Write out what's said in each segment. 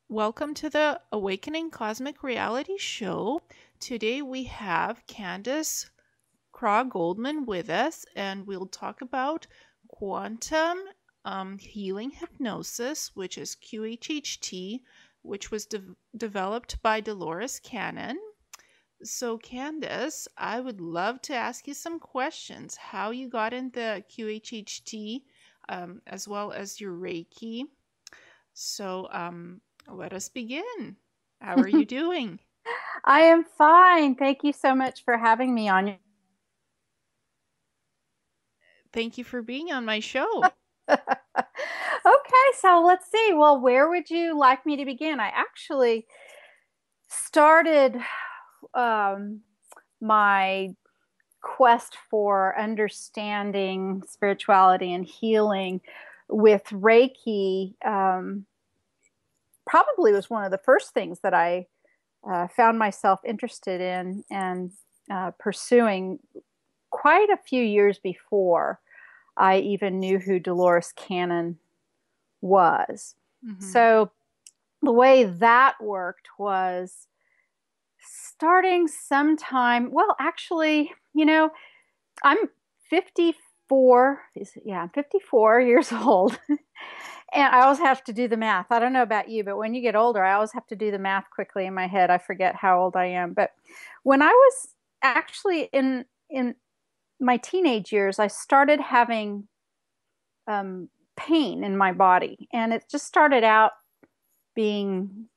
Welcome to the Awakening Cosmic Reality Show. Today we have Candace Craw Goldman with us, and we'll talk about quantum healing hypnosis, which is QHHT, which was developed by Dolores Cannon. So, Candace, I would love to ask you some questions. How you got into QHHT, as well as your Reiki. So, let us begin. How are you doing? I am fine. Thank you so much for having me on. Thank you for being on my show. Okay, so let's see. Well, where would you like me to begin? I actually started um, my quest for understanding spirituality and healing with Reiki. Probably was one of the first things that I found myself interested in and pursuing quite a few years before I even knew who Dolores Cannon was. Mm-hmm. So the way that worked was starting sometime, well, actually, I'm 54. Yeah, I'm 54 years old. And I always have to do the math. I don't know about you, but when you get older, I always have to do the math quickly in my head. I forget how old I am. But when I was actually in my teenage years, I started having um, pain in my body. And it just started out being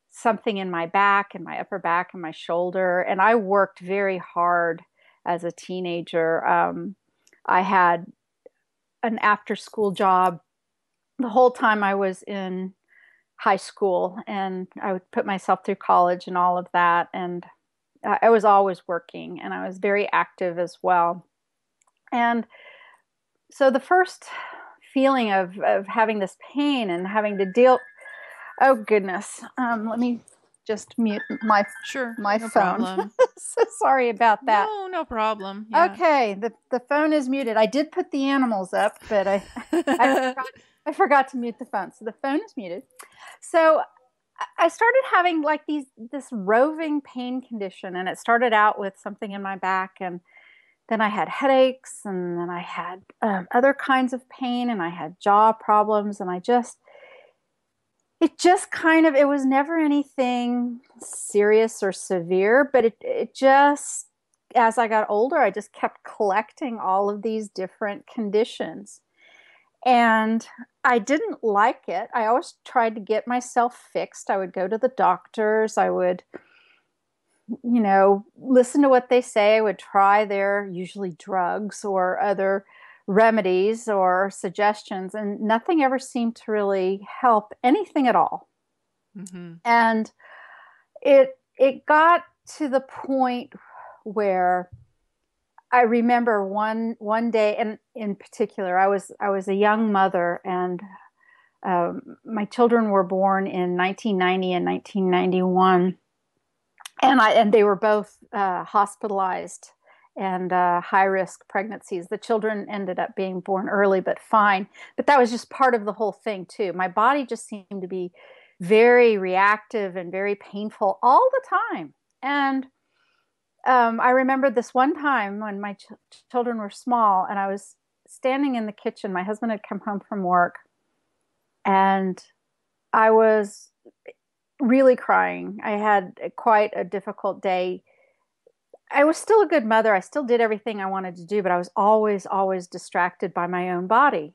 something in my back and my upper back and my shoulder. And I worked very hard as a teenager. I had an after school job the whole time I was in high school, and I would put myself through college and all of that. And I was always working, and I was very active as well. And so the first feeling of having this pain and having to deal, oh goodness, let me just mute Sure, my no phone. problem. So sorry about that. No, no problem. Yeah. Okay, the phone is muted. I did put the animals up, but I forgot I forgot to mute the phone. So the phone is muted. So I started having like this roving pain condition, and it started out with something in my back, and then I had headaches, and then I had other kinds of pain, and I had jaw problems, and it just kind of, it was never anything serious or severe, but it just, as I got older, I just kept collecting all of these different conditions. And I didn't like it. I always tried to get myself fixed. I would go to the doctors. I would, listen to what they say. I would try their usually drugs or other remedies or suggestions, and nothing ever seemed to really help anything at all. Mm-hmm. And it got to the point where I remember one day, and in particular, I was a young mother, and my children were born in 1990 and 1991, and they were both hospitalized and high risk pregnancies. The children ended up being born early, but fine. But that was just part of the whole thing too. My body just seemed to be very reactive and very painful all the time. And I remember this one time when my children were small, and I was standing in the kitchen. My husband had come home from work, and I was really crying. I had quite a difficult day. I was still a good mother. I still did everything I wanted to do, but I was always, always distracted by my own body.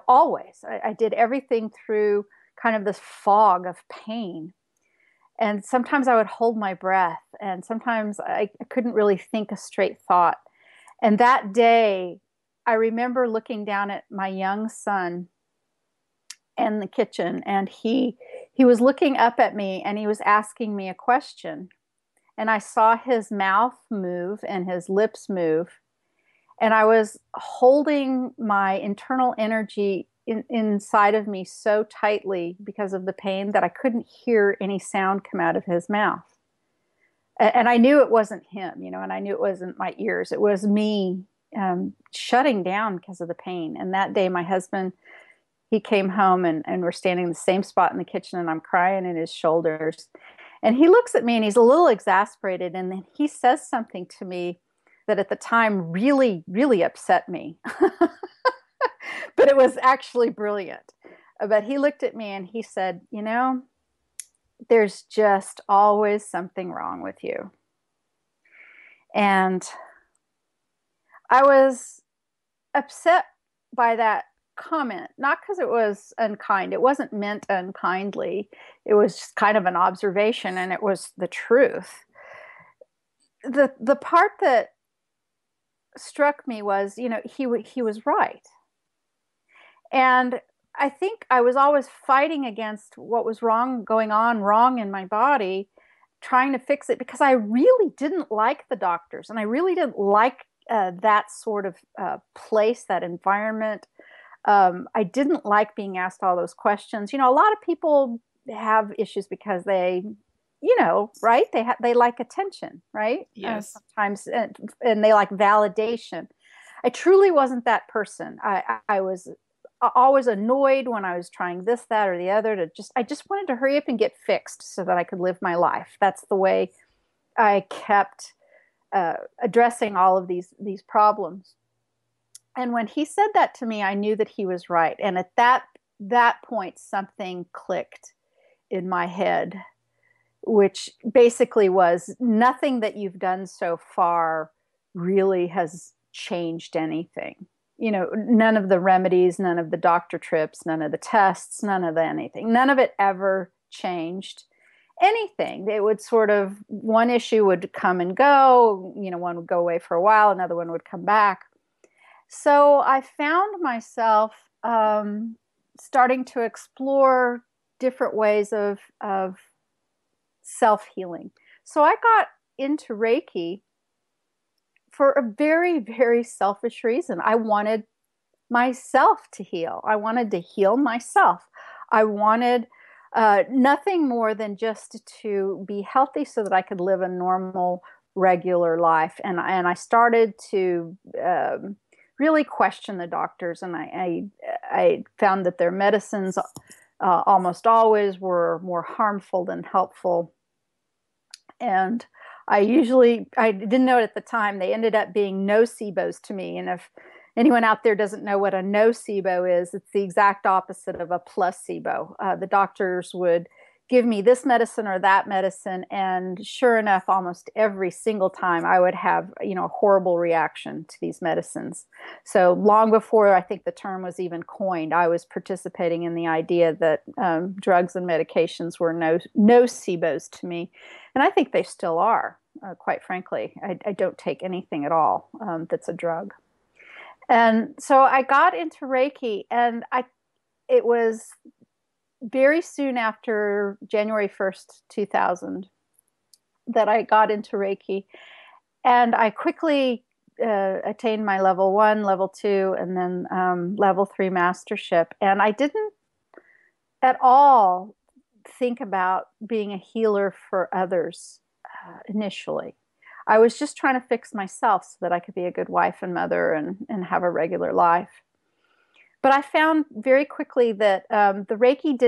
Always. I did everything through kind of this fog of pain. And sometimes I would hold my breath, and sometimes I couldn't really think a straight thought. And that day, I remember looking down at my young son in the kitchen, and he was looking up at me, and he was asking me a question. And I saw his mouth move and his lips move, and I was holding my internal energy inside of me so tightly because of the pain that I couldn't hear any sound come out of his mouth. And I knew it wasn't him, and I knew it wasn't my ears. It was me shutting down because of the pain. And that day, my husband he came home and we're standing in the same spot in the kitchen and I'm crying in his shoulders. And he looks at me and he's a little exasperated. And then he says something to me that at the time really, really upset me. But it was actually brilliant. But he looked at me and he said, you know, there's just always something wrong with you. And I was upset by that comment, not because it was unkind. It wasn't meant unkindly. It was just kind of an observation, and it was the truth. The part that struck me was, you know, he was right. And I think I was always fighting against what was going on wrong in my body, trying to fix it because I really didn't like the doctors and I really didn't like that sort of place, that environment. I didn't like being asked all those questions. You know, a lot of people have issues because they, you know, right? They like attention, right? Yes. Sometimes, and they like validation. I truly wasn't that person. I was always annoyed when I was trying this, that, or the other. I just wanted to hurry up and get fixed so that I could live my life. That's the way I kept addressing all of these problems. And when he said that to me, I knew that he was right. And at that point, something clicked in my head, which basically was nothing that you've done so far really has changed anything. You know, none of the remedies, none of the doctor trips, none of the tests, none of the anything, none of it ever changed anything. It would sort of, one issue would come and go, you know, one would go away for a while, another one would come back. So I found myself starting to explore different ways of self-healing. So I got into Reiki for a very, very selfish reason. I wanted myself to heal. I wanted to heal myself. I wanted nothing more than just to be healthy so that I could live a normal, regular life. And I started to really question the doctors, and I found that their medicines almost always were more harmful than helpful. And I didn't know it at the time, they ended up being nocebos to me. And if anyone out there doesn't know what a nocebo is, it's the exact opposite of a placebo. The doctors would give me this medicine or that medicine, and sure enough, almost every single time I would have, you know, a horrible reaction to these medicines. So long before I think the term was even coined, I was participating in the idea that drugs and medications were nocebos to me, and I think they still are. Quite frankly, I don't take anything at all that's a drug. And so I got into Reiki, and it was very soon after January 1st, 2000, that I got into Reiki. And I quickly attained my level 1, level 2, and then level 3 mastership. And I didn't at all think about being a healer for others initially. I was just trying to fix myself so that I could be a good wife and mother and have a regular life. But I found very quickly that the Reiki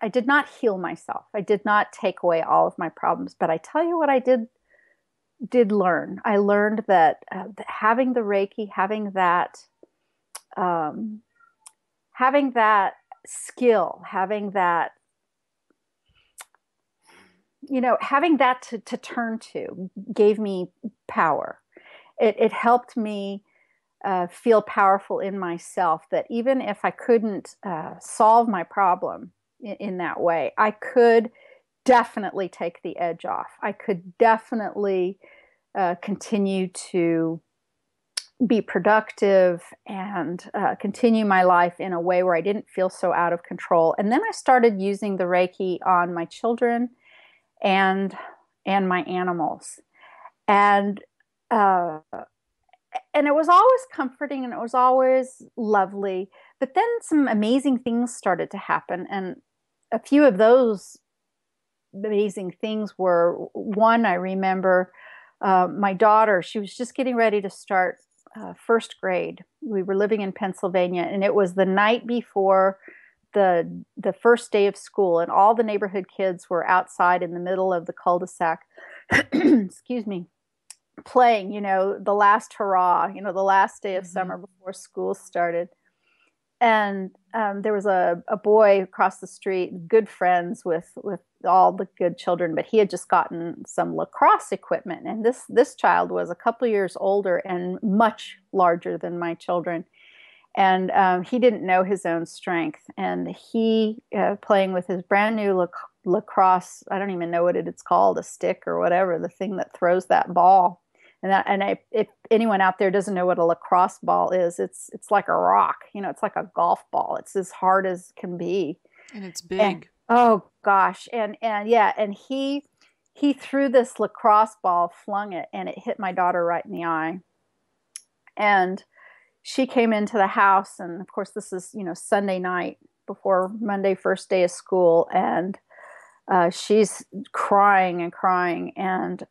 I did not heal myself. I did not take away all of my problems. But I tell you what I did learn. I learned that having the Reiki, having that skill, having that, you know, having that to turn to gave me power. It helped me feel powerful in myself, that even if I couldn't solve my problem in that way, I could definitely take the edge off. I could definitely continue to be productive and continue my life in a way where I didn't feel so out of control. And then I started using the Reiki on my children and my animals. And it was always comforting and it was always lovely. But then some amazing things started to happen. And a few of those amazing things were, one, I remember my daughter, she was just getting ready to start first grade. We were living in Pennsylvania, and it was the night before the first day of school, and all the neighborhood kids were outside in the middle of the cul-de-sac, excuse me, playing, the last hurrah, the last day of Mm-hmm. summer before school started. And there was a boy across the street, good friends with all the good children, but he had just gotten some lacrosse equipment, and this child was a couple years older and much larger than my children, and he didn't know his own strength, and he playing with his brand new lacrosse, I don't even know what it's called, a stick or whatever, the thing that throws that ball. If anyone out there doesn't know what a lacrosse ball is, it's like a rock, it's like a golf ball. It's as hard as can be. And it's And big. oh gosh, and yeah, and he threw this lacrosse ball, flung it, and it hit my daughter right in the eye. And she came into the house, and of course this is, Sunday night before Monday, first day of school, and she's crying and crying, and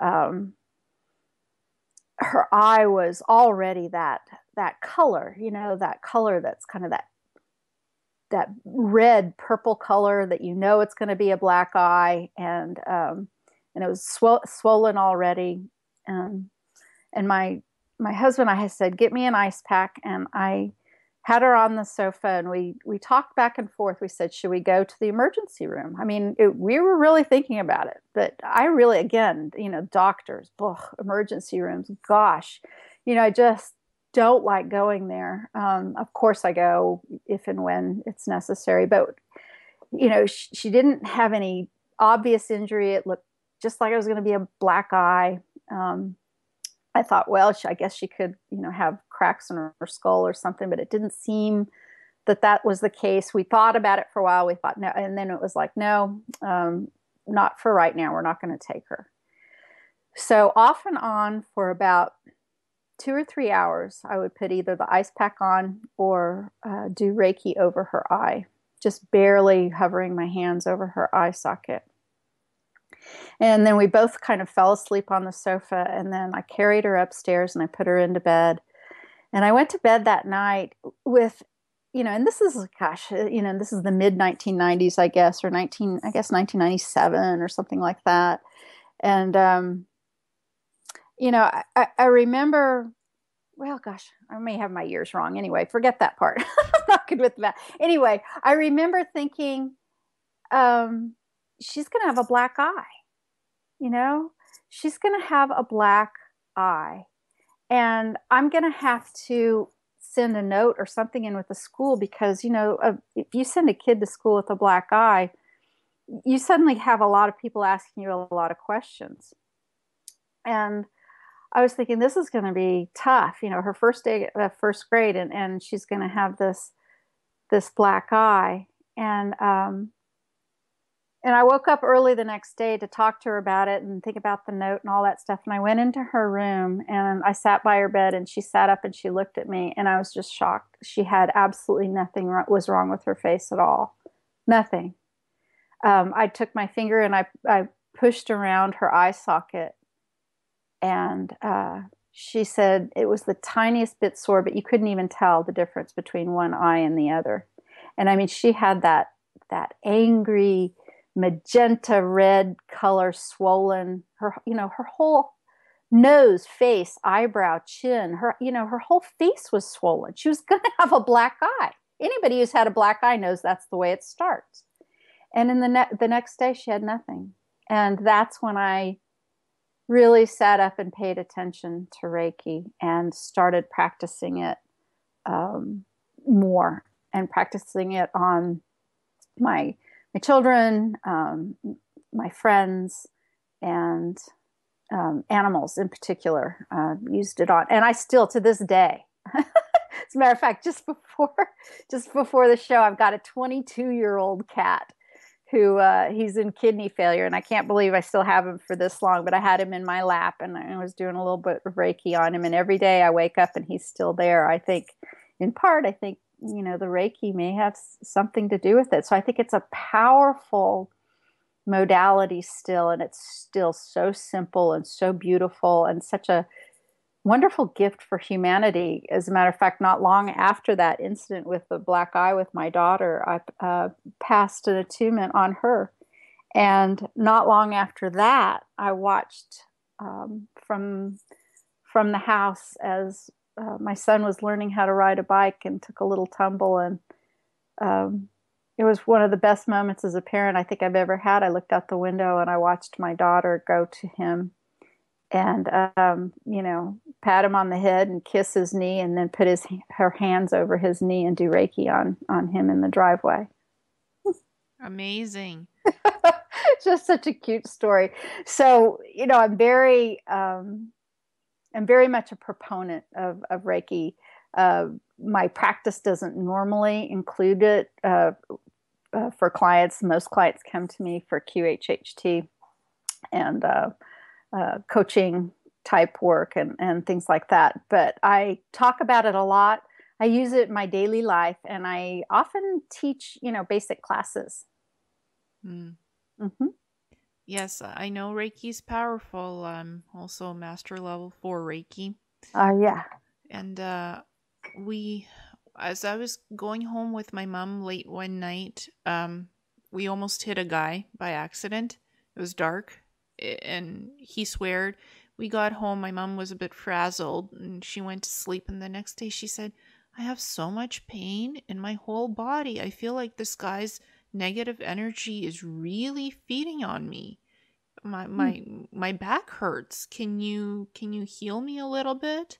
her eye was already that color, that color that's kind of that red purple color that it's going to be a black eye, and it was swollen already. And my husband, I had said, get me an ice pack, and I had her on the sofa, and we talked back and forth. We said, should we go to the emergency room? I mean, we were really thinking about it, but I really, again, doctors, ugh, emergency rooms, gosh, I just don't like going there. Of course I go if and when it's necessary, but she didn't have any obvious injury. It looked just like it was going to be a black eye. I thought, well, I guess she could, have cracks in her skull or something, but it didn't seem that was the case. We thought about it for a while. We thought, no. And then it was like, no, not for right now. We're not going to take her. So off and on for about 2 or 3 hours, I would put either the ice pack on or do Reiki over her eye, just barely hovering my hands over her eye socket. And then we both kind of fell asleep on the sofa, and then I carried her upstairs and I put her into bed. And I went to bed that night with, and this is, gosh, this is the mid 1990s, I guess, or 1997 or something like that. And, I remember, well, gosh, I may have my years wrong. Anyway, forget that part. I'm not good with that. Anyway, I remember thinking, she's going to have a black eye. She's going to have a black eye, and I'm going to have to send a note or something in with the school, because, if you send a kid to school with a black eye, you suddenly have a lot of people asking you a lot of questions. And I was thinking, this is going to be tough, her first day of first grade, and she's going to have this black eye. And I woke up early the next day to talk to her about it and think about the note and all that stuff. And I went into her room and I sat by her bed, and she sat up and she looked at me, and I was just shocked. She had absolutely nothing was wrong with her face at all. Nothing. I took my finger and I pushed around her eye socket, and she said it was the tiniest bit sore, but you couldn't even tell the difference between one eye and the other. And I mean, she had that angry magenta red color, swollen, her whole nose, face, eyebrow, chin, her whole face was swollen. She was going to have a black eye. Anybody who's had a black eye knows that's the way it starts. And in the next day, she had nothing. And that's when I really sat up and paid attention to Reiki and started practicing it more, and practicing it on my children, my friends, and animals in particular. Used it on, and I still, to this day, as a matter of fact, just before the show, I've got a 22-year-old cat who he's in kidney failure, and I can't believe I still have him for this long, but I had him in my lap, and I was doing a little bit of Reiki on him, and every day I wake up and he's still there. I think, in part, the Reiki may have something to do with it. So I think it's a powerful modality still, and it's still so simple and so beautiful, and such a wonderful gift for humanity. As a matter of fact, not long after that incident with the black eye with my daughter, I passed an attunement on her. And not long after that, I watched from the house as my son was learning how to ride a bike and took a little tumble. And it was one of the best moments as a parent I think I've ever had. I looked out the window and I watched my daughter go to him and pat him on the head and kiss his knee, and then put her hands over his knee and do Reiki on him in the driveway. Amazing. Just such a cute story. So, I'm very much a proponent of Reiki. My practice doesn't normally include it for clients. Most clients come to me for QHHT and coaching type work and things like that. But I talk about it a lot. I use it in my daily life, and I often teach, basic classes. Mm. Mm-hmm. Yes, I know Reiki's powerful. I'm also Master Level 4 Reiki. Yeah. And as I was going home with my mom late one night, we almost hit a guy by accident. It was dark, and he sweared. We got home, my mom was a bit frazzled, and she went to sleep, and the next day she said, I have so much pain in my whole body. I feel like this guy's negative energy is really feeding on me. My back hurts. Can you heal me a little bit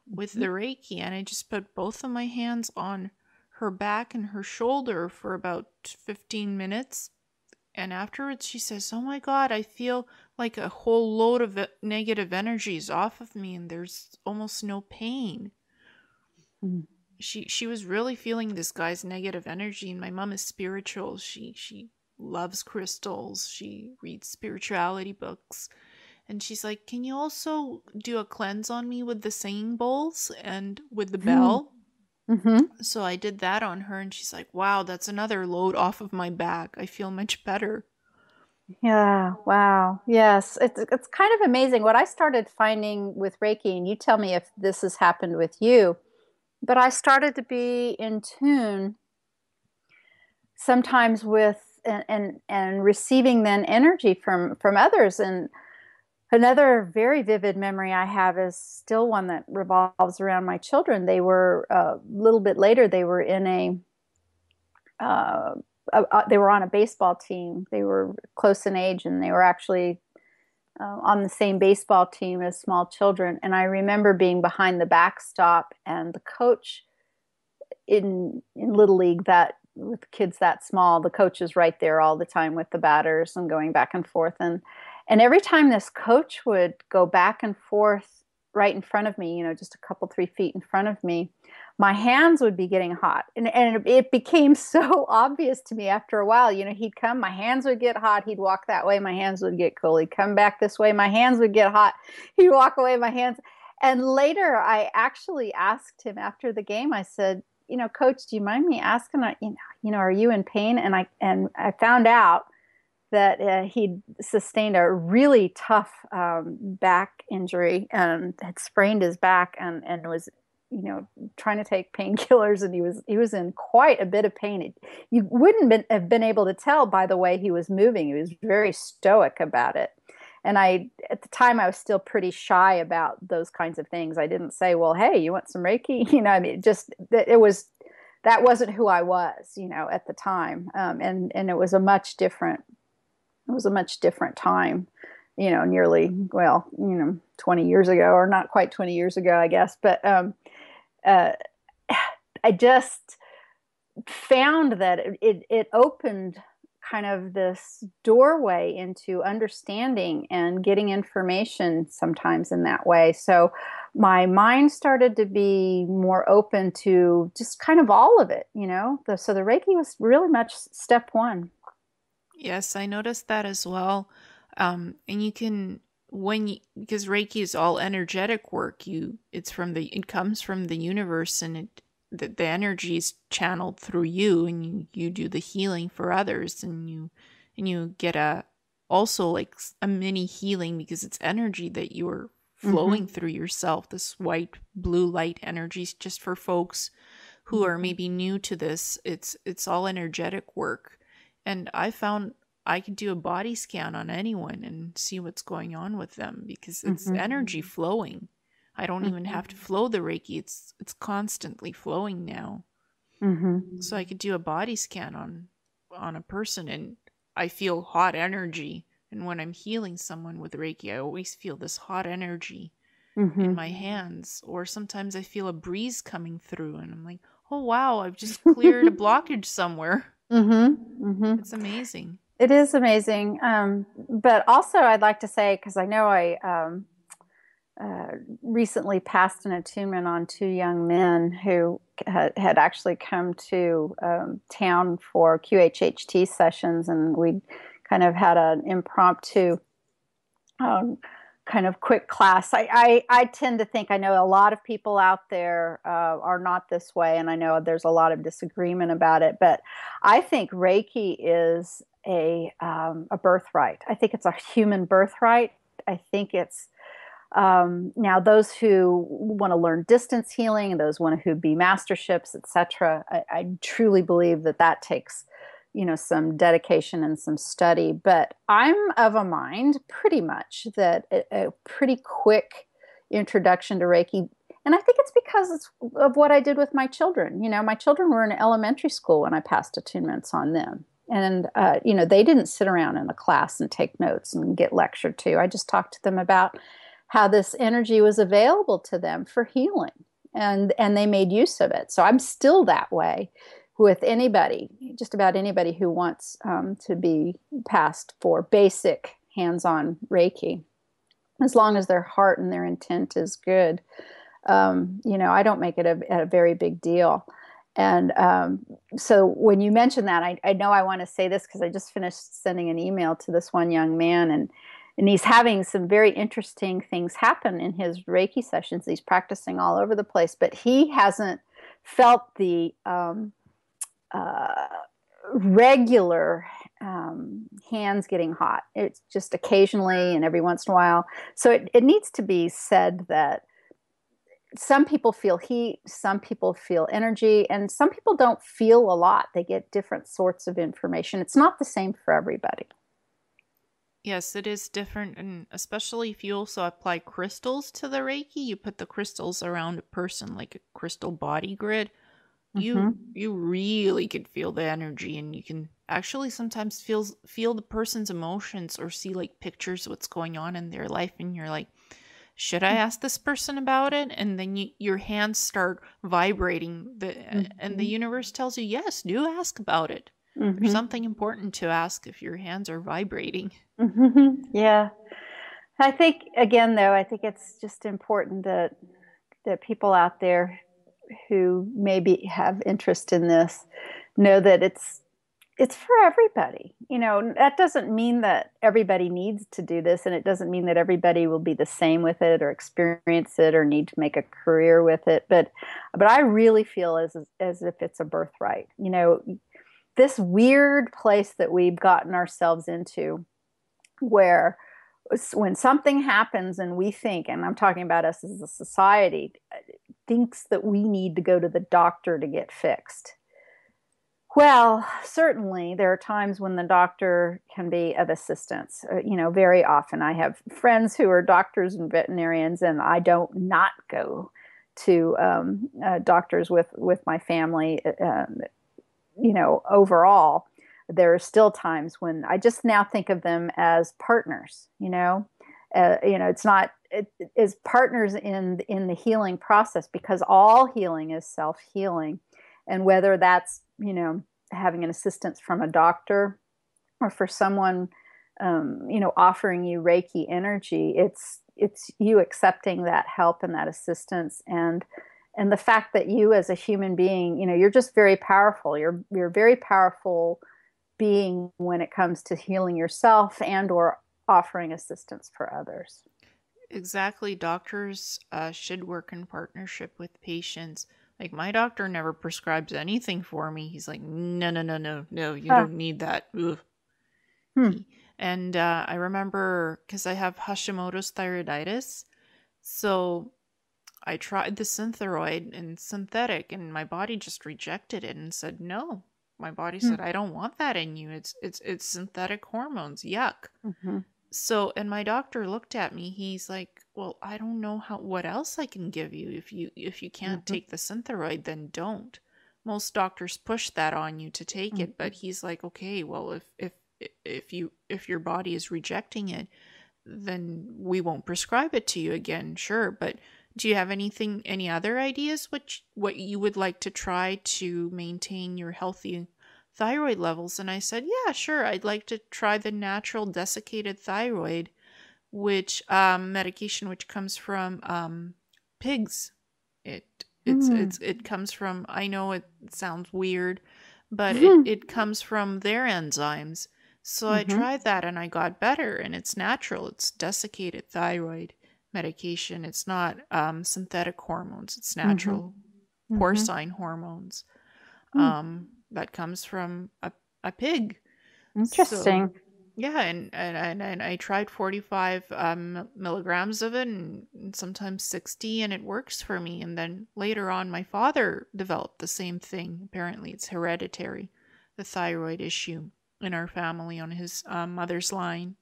with the Reiki? And I just put both of my hands on her back and her shoulder for about 15 minutes. And afterwards she says, oh my God, I feel like a whole load of negative energy is off of me and there's almost no pain. Mm. She was really feeling this guy's negative energy, and my mom is spiritual. She loves crystals. She reads spirituality books. And she's like, can you also do a cleanse on me with the singing bowls and with the bell? Mm-hmm. So I did that on her, and she's like, wow, that's another load off of my back. I feel much better. Yeah, wow. Yes, it's kind of amazing what I started finding with Reiki, and you tell me if this has happened with you, but I started to be in tune sometimes with and receiving then energy from others. And another very vivid memory I have is still one that revolves around my children. They were a little bit later, they were in they were on a baseball team. They were close in age, and they were actually on the same baseball team as small children. And I remember being behind the backstop, and the coach in Little League, that with kids that small, the coach is right there all the time with the batters and going back and forth. And every time this coach would go back and forth right in front of me, just a couple, 3 feet in front of me, my hands would be getting hot. And it became so obvious to me after a while. He'd come, my hands would get hot. He'd walk that way, my hands would get cool. He'd come back this way, my hands would get hot. He'd walk away, my hands. And later I actually asked him after the game, I said, Coach, do you mind me asking, are you in pain? And I found out that he'd sustained a really tough back injury and had sprained his back and was, trying to take painkillers, and he was in quite a bit of pain. You wouldn't have been able to tell by the way he was moving. He was very stoic about it. And at the time, I was still pretty shy about those kinds of things. I didn't say, well, hey, you want some Reiki? That wasn't who I was, at the time. And it was a much different time, nearly, 20 years ago, or not quite 20 years ago, I guess. But I just found that it opened kind of this doorway into understanding and getting information sometimes in that way. So my mind started to be more open to just kind of all of it, So the Reiki was really much step one. Yes, I noticed that as well. And you can, because Reiki is all energetic work, it comes from the universe, and the energy is channeled through you, and you do the healing for others, and you get also like a mini healing because it's energy that you're flowing through yourself, this white, blue light energies. Just for folks who are maybe new to this, it's all energetic work. And I found I could do a body scan on anyone and see what's going on with them, because it's energy flowing. I don't even have to flow the Reiki. It's constantly flowing now. So I could do a body scan on a person, and I feel hot energy. And when I'm healing someone with Reiki, I always feel this hot energy in my hands. Or sometimes I feel a breeze coming through, and I'm like, oh wow, I've just cleared a blockage somewhere. It's amazing. It is amazing. But also I'd like to say, because I know I recently passed an attunement on two young men who had actually come to town for QHHT sessions, and we kind of had an impromptu kind of quick class. I tend to think, I know a lot of people out there are not this way, and I know there's a lot of disagreement about it, but I think Reiki is a birthright. I think it's a human birthright. I think it's now those who want to learn distance healing, those who be masterships, etc. I truly believe that takes, some dedication and some study. But I'm of a mind pretty much that a pretty quick introduction to Reiki, and I think it's because of what I did with my children. My children were in elementary school when I passed attunements on them. And, they didn't sit around in a class and take notes and get lectured to. I just talked to them about how this energy was available to them for healing, and they made use of it. So I'm still that way with anybody, just about anybody who wants to be passed for basic hands-on Reiki, as long as their heart and their intent is good. I don't make it a very big deal. And so when you mention that, I know I want to say this because I just finished sending an email to this one young man, and he's having some very interesting things happen in his Reiki sessions. He's practicing all over the place, but he hasn't felt the regular hands getting hot. It's just occasionally and every once in a while. So it needs to be said that some people feel heat, some people feel energy, and some people don't feel a lot. They get different sorts of information. It's not the same for everybody. Yes, it is different, and especially if you also apply crystals to the Reiki, you put the crystals around a person like a crystal body grid. You really can feel the energy, and you can actually sometimes feel the person's emotions or see like pictures of what's going on in their life, and you're like, should I ask this person about it? And then your hands start vibrating, and the universe tells you, yes, do ask about it. There's something important to ask if your hands are vibrating. Yeah. I think, again, though, I think it's just important that people out there who maybe have interest in this know that it's for everybody. That doesn't mean that everybody needs to do this, and it doesn't mean that everybody will be the same with it or experience it or need to make a career with it. But I really feel as if it's a birthright. This weird place that we've gotten ourselves into, where when something happens and we think, and I'm talking about us as a society, thinks that we need to go to the doctor to get fixed. Well, certainly there are times when the doctor can be of assistance. Very often I have friends who are doctors and veterinarians, and I don't not go to doctors with my family. Overall, there are still times when I just now think of them as partners. It's not as partners in the healing process, because all healing is self-healing, and whether that's having an assistance from a doctor or for someone offering you Reiki energy, it's you accepting that help and that assistance, and the fact that you as a human being, you're just very powerful. You're a very powerful being when it comes to healing yourself and or offering assistance for others. Exactly. Doctors should work in partnership with patients. Like, my doctor never prescribes anything for me. He's like, no, you don't need that. And I remember, because I have Hashimoto's thyroiditis, So I tried the Synthroid and synthetic, and my body just rejected it and said no. My body said, I don't want that in you. It's synthetic hormones. Yuck. Mm-hmm. So, and my doctor looked at me. He's like, "Well, I don't know what else I can give you. If you can't Mm-hmm. take the Synthroid, then don't." Most doctors push that on you to take it, Mm-hmm. but he's like, "Okay, well, if your body is rejecting it, then we won't prescribe it to you again." Sure, but do you have any other ideas what you would like to try to maintain your healthy thyroid levels? And I said, yeah, sure, I'd like to try the natural desiccated thyroid, which medication which comes from pigs. It comes from, I know it sounds weird, but Mm-hmm. it comes from their enzymes. So I Mm-hmm. tried that and I got better, and it's natural. It's desiccated thyroid medication. It's not synthetic hormones. It's Mm-hmm. natural Mm-hmm. porcine hormones Mm. that comes from a pig. So Interesting. yeah, and I tried 45 milligrams of it, and sometimes 60, and it works for me. And then later on, my father developed the same thing. Apparently, it's hereditary, the thyroid issue in our family on his mother's line.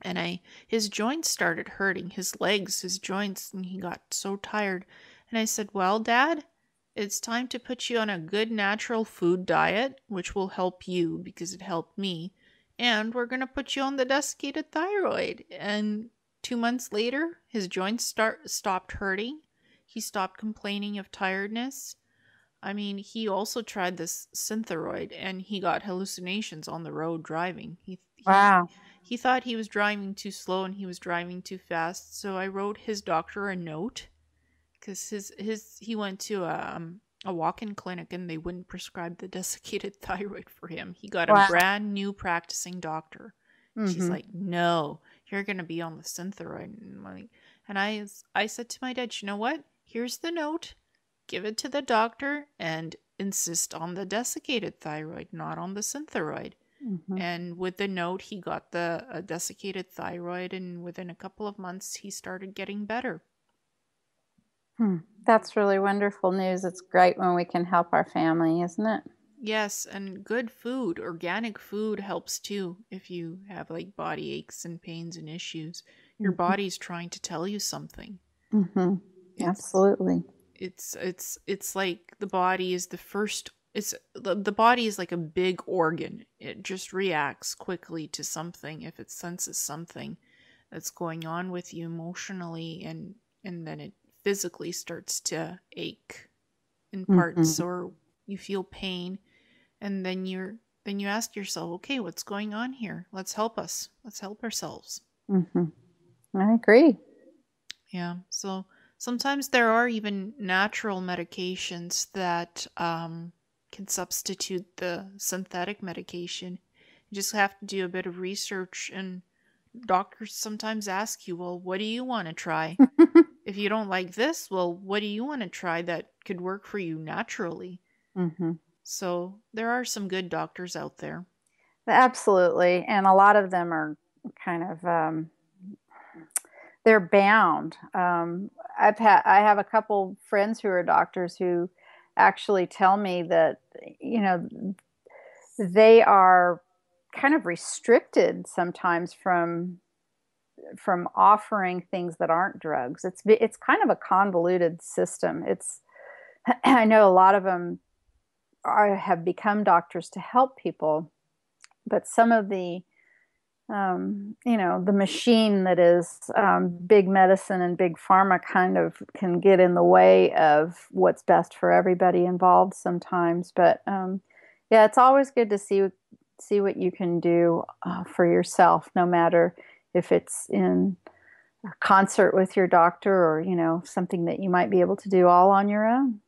And his joints started hurting, his legs, his joints, and he got so tired. And I said, "Well, Dad, it's time to put you on a good natural food diet, which will help you because it helped me. And we're going to put you on the desiccated thyroid." And 2 months later, his joints stopped hurting. He stopped complaining of tiredness. I mean, he also tried this Synthroid, and he got hallucinations on the road driving. Wow. He thought he was driving too slow and he was driving too fast. So I wrote his doctor a note because he went to a walk-in clinic and they wouldn't prescribe the desiccated thyroid for him. He got a Wow. brand new practicing doctor. She's Mm-hmm. like, "No, you're gonna be on the Synthroid." And I said to my dad, "You know what? Here's the note. Give it to the doctor and insist on the desiccated thyroid, not on the Synthroid." Mm-hmm. And with the note, he got the desiccated thyroid, and within a couple of months, he started getting better. Hmm. That's really wonderful news. It's great when we can help our family, isn't it? Yes, and good food, organic food helps too. If you have like body aches and pains and issues, your Mm-hmm. body's trying to tell you something. Mm-hmm. It's Absolutely. it's like the body is the first. The body is like a big organ. It just reacts quickly to something if it senses something that's going on with you emotionally, and then it physically starts to ache in parts, Mm-hmm. or you feel pain, and then you ask yourself, okay, what's going on here? Let's help ourselves. Mm-hmm. I agree. Yeah, so sometimes there are even natural medications that can substitute the synthetic medication. You just have to do a bit of research, and doctors sometimes ask you, well, what do you want to try? If you don't like this, well, what do you want to try that could work for you naturally? Mm-hmm. So there are some good doctors out there. Absolutely. And a lot of them are kind of they're bound. I have a couple friends who are doctors who actually tell me that you know they are kind of restricted sometimes from offering things that aren't drugs. It's kind of a convoluted system. It's I know a lot of them have become doctors to help people, but some of the machine that is big medicine and big pharma kind of can get in the way of what's best for everybody involved sometimes. But yeah, it's always good to see what you can do for yourself, no matter if it's in a concert with your doctor or something that you might be able to do all on your own.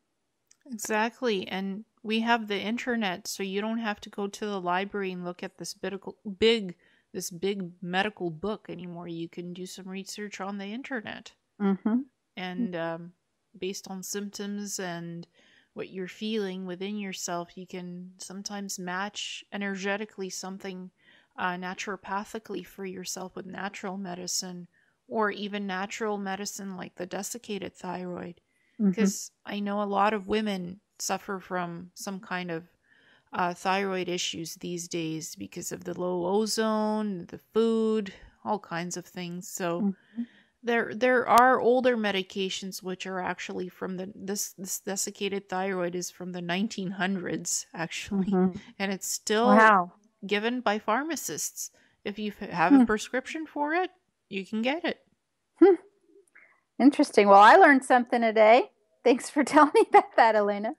Exactly. And we have the internet, so you don't have to go to the library and look at this big medical book anymore. You can do some research on the internet, Mm-hmm. and based on symptoms and what you're feeling within yourself, you can sometimes match energetically something naturopathically for yourself with natural medicine, or even natural medicine like the desiccated thyroid. Hmm. Because I know a lot of women suffer from some kind of thyroid issues these days because of the low ozone, the food, all kinds of things. So Hmm. there are older medications which are actually from this desiccated thyroid is from the 1900s actually, Hmm. and it's still Wow. given by pharmacists. If you have a Hmm. prescription for it, you can get it. Hmm. Interesting. Well, I learned something today. Thanks for telling me about that, Elena.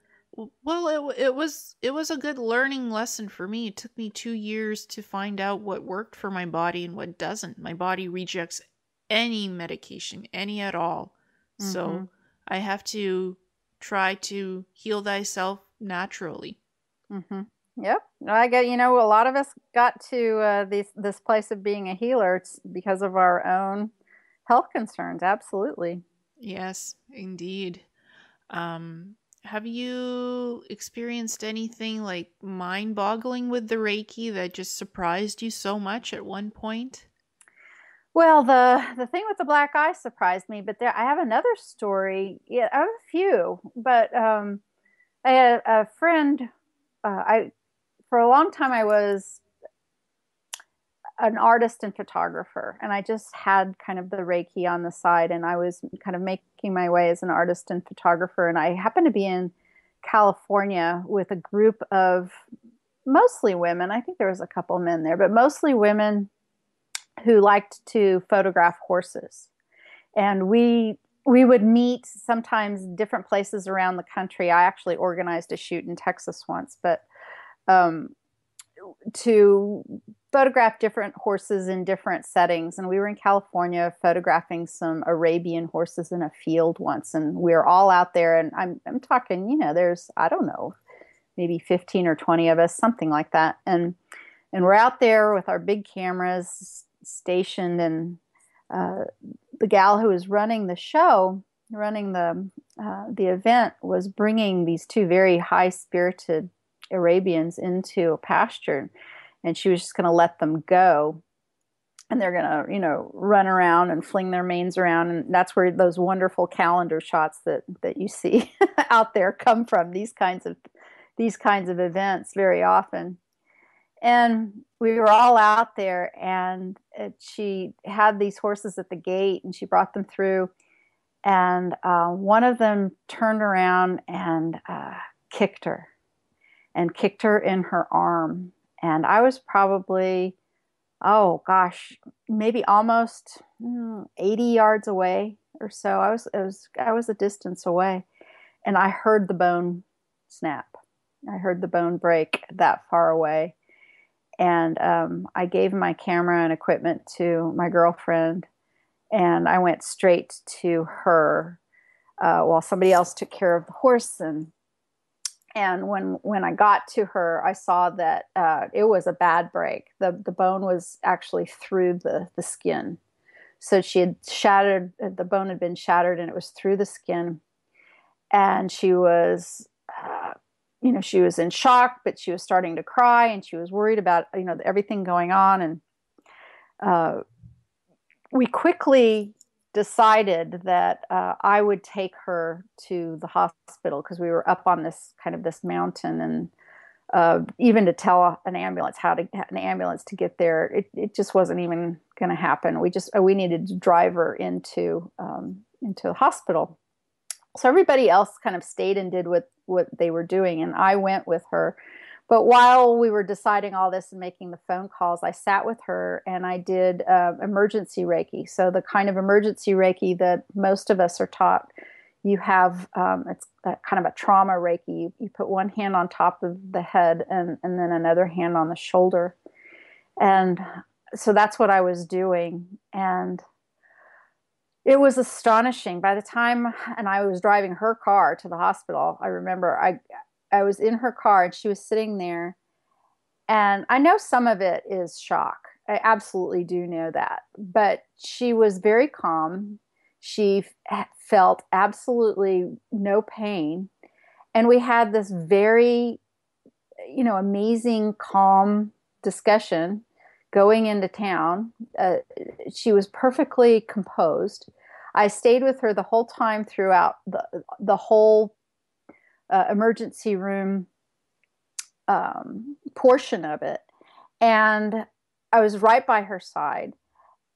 Well, it was a good learning lesson for me. It took me 2 years to find out what worked for my body and what doesn't. My body rejects any medication, any at all. So Hmm. I have to try to heal thyself naturally. Hmm. Yep. I get, a lot of us got to this place of being a healer. It's because of our own health concerns. Absolutely. Yes, indeed. Um, have you experienced anything like mind-boggling with the Reiki that just surprised you so much at one point? Well, the thing with the black eye surprised me, but there I have another story. Yeah, I have a few, but I had a friend. I For a long time I was an artist and photographer, and I just had kind of the Reiki on the side, and I was kind of making my way as an artist and photographer. And I happened to be in California with a group of mostly women. I think there was a couple men there, but mostly women who liked to photograph horses. And we would meet sometimes different places around the country. I actually organized a shoot in Texas once, but um, to photograph different horses in different settings. And we were in California photographing some Arabian horses in a field once, and we were all out there. And I'm talking, there's, I don't know, maybe 15 or 20 of us, something like that. And we're out there with our big cameras stationed, and uh, the gal who was running the show, running the event, was bringing these two very high spirited Arabians into a pasture, and she was just going to let them go. And they're going to, run around and fling their manes around, and that's where those wonderful calendar shots that you see out there come from. These kinds of events very often. And we were all out there, and she had these horses at the gate, and she brought them through. And one of them turned around and kicked her in her arm. And I was probably, oh gosh, maybe almost 80 yards away or so. I was a distance away, and I heard the bone snap. I heard the bone break that far away. And I gave my camera and equipment to my girlfriend, and I went straight to her while somebody else took care of the horse. And when I got to her, I saw that it was a bad break. The bone was actually through the skin. So she had shattered, the bone had been shattered, and it was through the skin. And she was in shock, but she was starting to cry, and she was worried about, everything going on. And uh, we quickly decided that I would take her to the hospital, because we were up on this mountain, and even to tell an ambulance to get there, it just wasn't even going to happen. We needed to drive her into the hospital. So everybody else kind of stayed and did what they were doing, and I went with her. But while we were deciding all this and making the phone calls, I sat with her and I did emergency Reiki. So the kind of emergency Reiki that most of us are taught. You have it's kind of a trauma Reiki. You put one hand on top of the head, and then another hand on the shoulder. And so that's what I was doing. And it was astonishing. By the time, and I was driving her car to the hospital, I remember I was in her car, and she was sitting there. And I know some of it is shock. I absolutely do know that. But she was very calm. She felt absolutely no pain. And we had this very, amazing, calm discussion, going into town. She was perfectly composed. I stayed with her the whole time throughout the whole emergency room portion of it. And I was right by her side.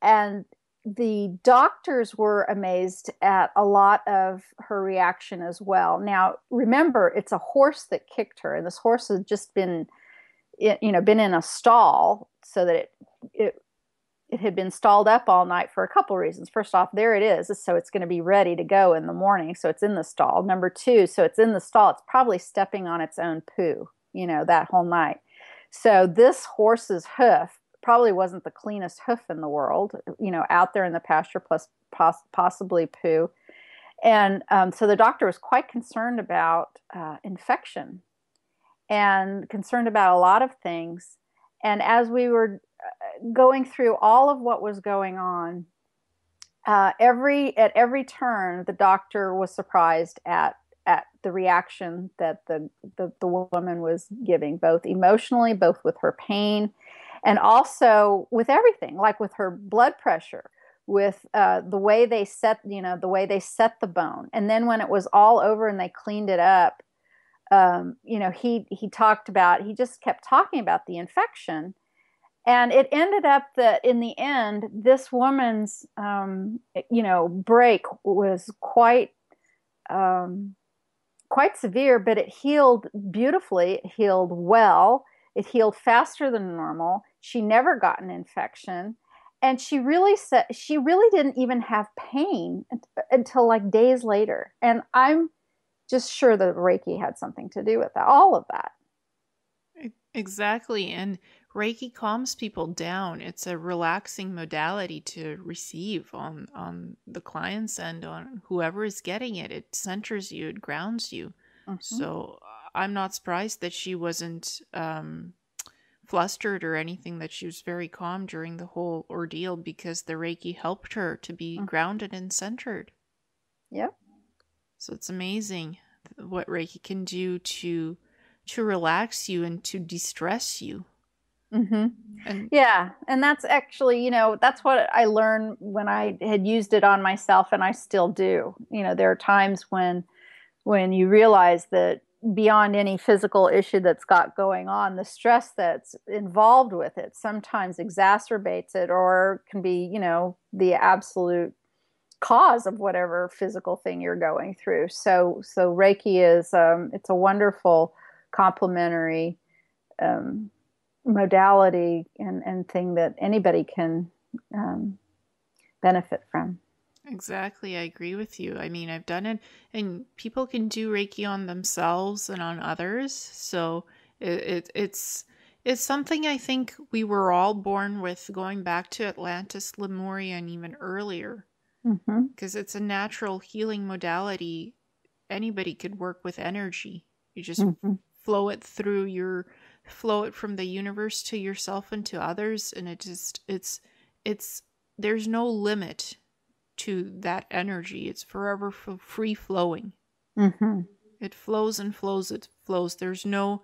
And the doctors were amazed at a lot of her reaction as well. Now, remember, it's a horse that kicked her, and this horse had just been, been in a stall, so that it had been stalled up all night for a couple reasons. First off, there it is, so it's going to be ready to go in the morning, so it's in the stall. Number two, so it's in the stall, it's probably stepping on its own poo, that whole night. So this horse's hoof probably wasn't the cleanest hoof in the world, out there in the pasture, plus possibly poo. And so the doctor was quite concerned about infection and concerned about a lot of things. And as we were going through all of what was going on, at every turn, the doctor was surprised at the reaction that the woman was giving, both emotionally, both with her pain, and also with everything, like with her blood pressure, with the way they set the bone. And then when it was all over and they cleaned it up, he just kept talking about the infection. And it ended up that in the end, this woman's, break was quite severe, but it healed beautifully. It healed well. It healed faster than normal. She never got an infection. And she really didn't even have pain until like days later. And I'm just sure that Reiki had something to do with that, all of that. Exactly. And Reiki calms people down. It's a relaxing modality to receive on the client's end, on whoever is getting it. It centers you, it grounds you. Mm-hmm. So I'm not surprised that she wasn't flustered or anything, that she was very calm during the whole ordeal, because the Reiki helped her to be grounded and centered. Yep. So it's amazing what Reiki can do to relax you and to de-stress you. Mm-hmm. And that's actually, that's what I learned when I had used it on myself, and I still do. There are times when you realize that beyond any physical issue that's got going on, the stress that's involved with it sometimes exacerbates it, or can be, the absolute cause of whatever physical thing you're going through. So Reiki is, it's a wonderful complementary modality and thing that anybody can benefit from. Exactly. I agree with you. I mean, I've done it, and people can do Reiki on themselves and on others. So it's something I think we were all born with, going back to Atlantis, Lemuria, and even earlier, because it's a natural healing modality. Anybody could work with energy. You just flow it from the universe to yourself and to others, and it's there's no limit to that energy. It's forever free flowing. It flows and flows. It flows. There's no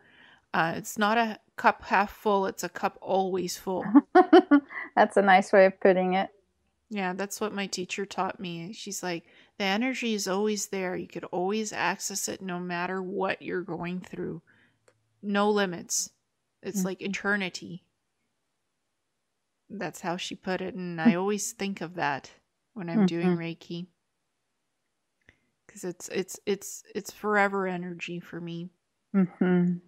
it's not a cup half full, it's a cup always full. That's a nice way of putting it. Yeah, that's what my teacher taught me. She's like, the energy is always there. You could always access it no matter what you're going through. No limits. It's like eternity. That's how she put it. And I always think of that when I'm doing Reiki. Because it's forever energy for me. Could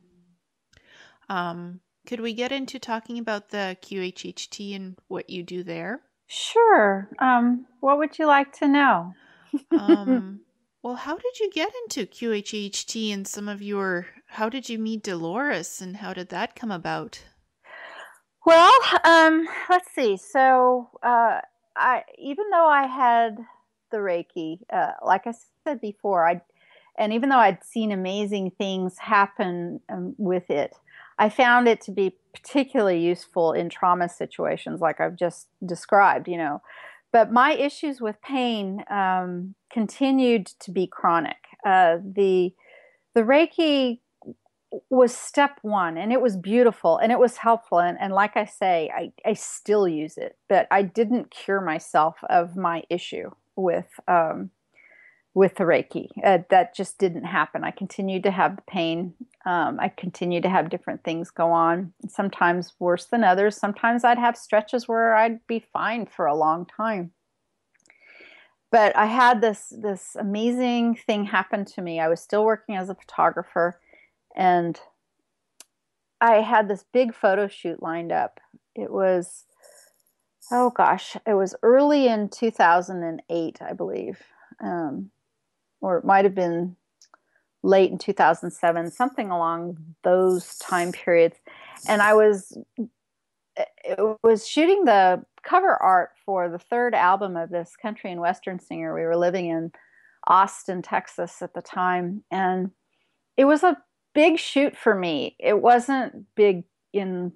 we get into talking about the QHHT and what you do there? Sure. What would you like to know? Well, how did you get into QHHT and how did you meet Dolores, and how did that come about? Well, let's see. So, even though I had the Reiki, like I said before, and even though I'd seen amazing things happen with it, I found it to be particularly useful in trauma situations, like I've just described. But my issues with pain continued to be chronic. The Reiki was step one, and it was beautiful and it was helpful. And like I say, I still use it, but I didn't cure myself of my issue with the Reiki. That just didn't happen. I continued to have the pain. I continued to have different things go on, sometimes worse than others. Sometimes I'd have stretches where I'd be fine for a long time. But I had this amazing thing happen to me. I was still working as a photographer, and I had this big photo shoot lined up. It was, oh gosh, it was early in 2008, I believe. Or it might have been late in 2007, something along those time periods. And it was shooting the cover art for the third album of this country and western singer. We were living in Austin, Texas at the time, and it was a big shoot for me. It wasn't big in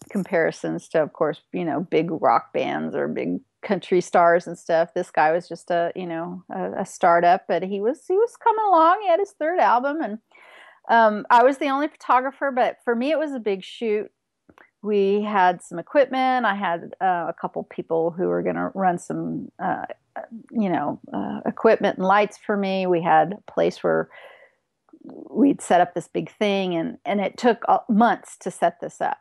comparisons to, of course, big rock bands or big country stars and stuff. This guy was just a startup, but he was coming along. He had his third album, and I was the only photographer, but for me it was a big shoot. We had some equipment. I had a couple people who were going to run some equipment and lights for me. We had a place where we'd set up this big thing, and it took months to set this up,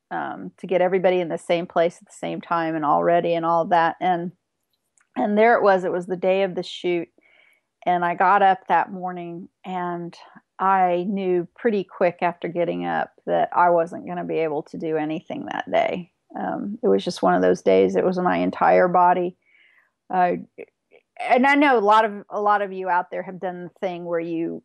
to get everybody in the same place at the same time and all ready and all of that. And there it was the day of the shoot. And I got up that morning, and I knew pretty quick after getting up that I wasn't going to be able to do anything that day. It was just one of those days. It was my entire body. And I know a lot of you out there have done the thing where you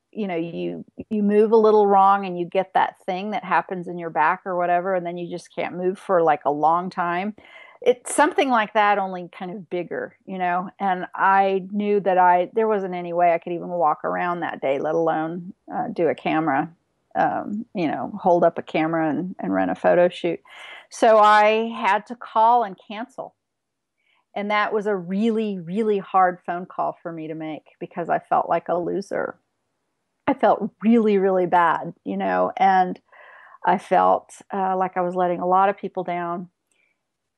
move a little wrong and you get that thing that happens in your back or whatever, and then you just can't move for like a long time. It's something like that, only kind of bigger, and I knew that there wasn't any way I could even walk around that day, let alone do a camera, hold up a camera and run a photo shoot. So I had to call and cancel. And that was a really, really hard phone call for me to make, because I felt like a loser. I felt really, really bad, and I felt like I was letting a lot of people down.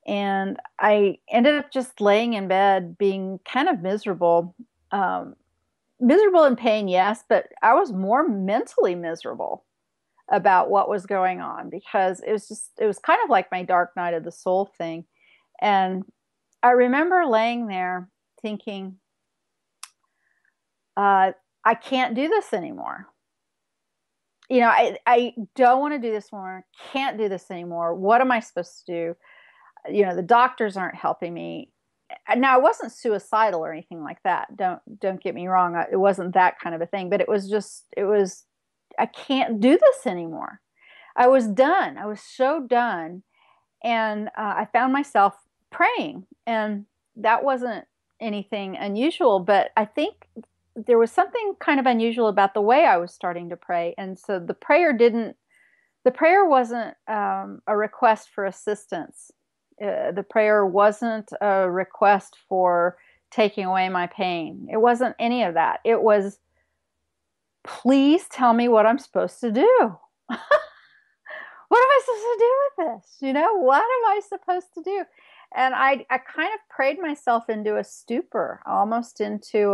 And I ended up just laying in bed being kind of miserable. Miserable in pain, yes, but I was more mentally miserable about what was going on, because it was kind of like my dark night of the soul thing. And I remember laying there thinking, I can't do this anymore. I don't want to do this more. Can't do this anymore. What am I supposed to do? The doctors aren't helping me. Now, I wasn't suicidal or anything like that. Don't get me wrong. It wasn't that kind of a thing, but it was, I can't do this anymore. I was done. I was so done. And I found myself praying, and that wasn't anything unusual, but I think there was something kind of unusual about the way I was starting to pray. And so the prayer wasn't a request for assistance. The prayer wasn't a request for taking away my pain. It wasn't any of that. It was, please tell me what I'm supposed to do. What am I supposed to do with this? What am I supposed to do? And I kind of prayed myself into a stupor, almost into,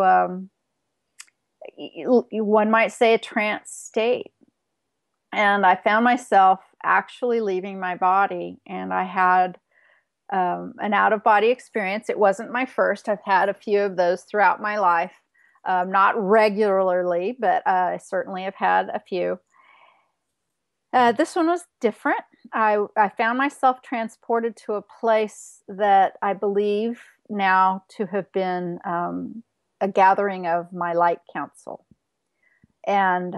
one might say, a trance state. And I found myself actually leaving my body, and I had an out-of-body experience. It wasn't my first. I've had a few of those throughout my life, not regularly, but I certainly have had a few. This one was different. I found myself transported to a place that I believe now to have been a gathering of my light council. And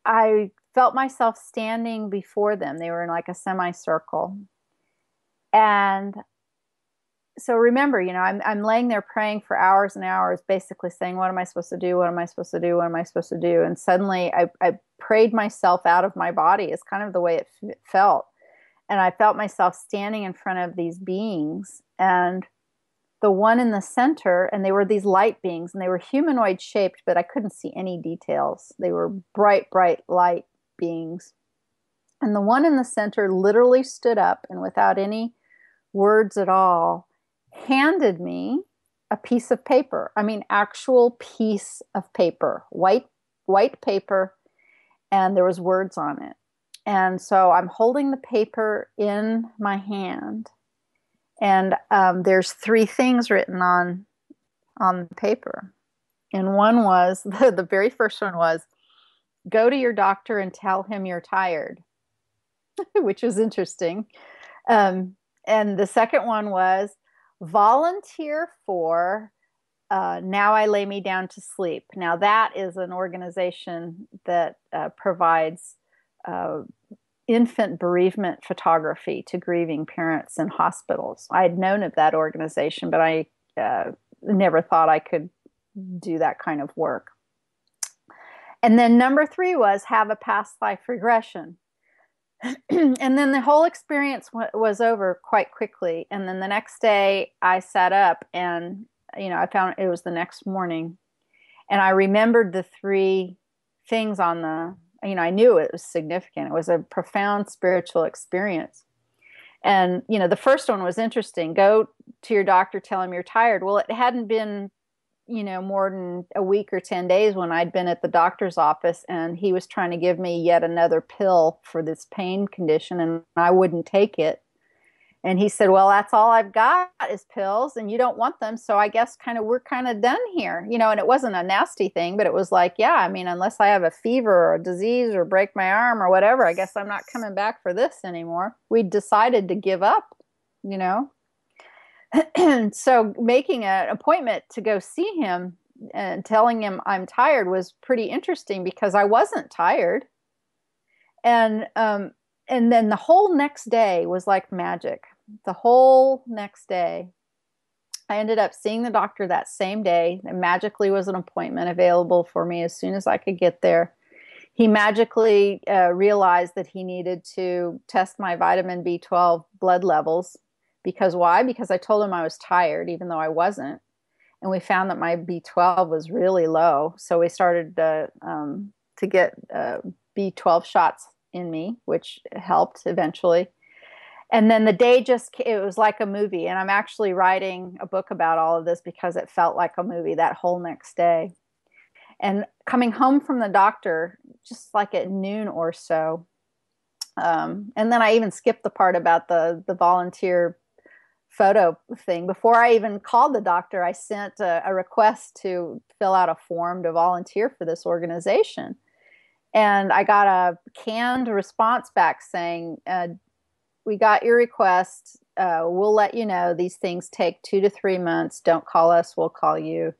I felt myself standing before them. They were in like a semicircle. And so remember, I'm laying there praying for hours and hours, basically saying, what am I supposed to do? What am I supposed to do? What am I supposed to do? And suddenly I prayed myself out of my body. It's kind of the way it felt. And I felt myself standing in front of these beings, and the one in the center, and they were these light beings, and they were humanoid shaped, but I couldn't see any details. They were bright, bright light beings. And the one in the center literally stood up and without any words at all handed me a piece of paper. I mean, actual piece of paper, white paper, and there was words on it. And so I'm holding the paper in my hand, and there's three things written on the paper. And one was the very first one was, go to your doctor and tell him you're tired, which was interesting. And the second one was, volunteer for Now I Lay Me Down to Sleep. Now that is an organization that provides infant bereavement photography to grieving parents in hospitals. I had known of that organization, but I never thought I could do that kind of work. And then number 3 was have a past life regression. And then the whole experience was over quite quickly. And then the next day I sat up and, I found it was the next morning. And I remembered the 3 things on the, I knew it was significant. It was a profound spiritual experience. And, the first one was interesting. Go to your doctor, tell him you're tired. Well, it hadn't been, more than a week or 10 days when I'd been at the doctor's office and he was trying to give me yet another pill for this pain condition and I wouldn't take it. And he said, well, that's all I've got is pills and you don't want them. So I guess we're kind of done here, and it wasn't a nasty thing, but it was like, yeah, I mean, unless I have a fever or a disease or break my arm or whatever, I guess I'm not coming back for this anymore. We decided to give up, So making an appointment to go see him and telling him I'm tired was pretty interesting because I wasn't tired. And then the whole next day was like magic. The whole next day, I ended up seeing the doctor that same day. There magically was an appointment available for me as soon as I could get there. He magically realized that he needed to test my vitamin B12 blood levels. Because why? Because I told him I was tired, even though I wasn't. And we found that my B12 was really low. So we started to get B12 shots in me, which helped eventually. And then the day it was like a movie. And I'm actually writing a book about all of this because it felt like a movie that whole next day. And coming home from the doctor, just like at noon or so. And then I even skipped the part about the volunteer photo thing. Before I even called the doctor, I sent a request to fill out a form to volunteer for this organization. And I got a canned response back saying, we got your request. We'll let you know. These things take 2 to 3 months. Don't call us. We'll call you.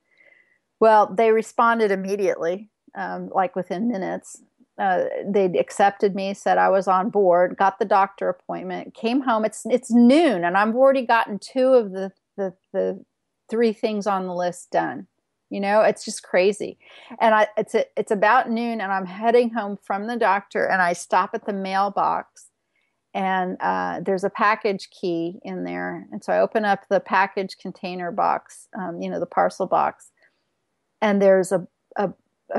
Well, they responded immediately, like within minutes. They accepted me, said I was on board, got the doctor appointment, came home. It's noon, and I've already gotten 2 of the 3 things on the list done. It's just crazy. And it's about noon, and I'm heading home from the doctor, and I stop at the mailbox, and there's a package key in there, and so I open up the package container box, the parcel box, and there's a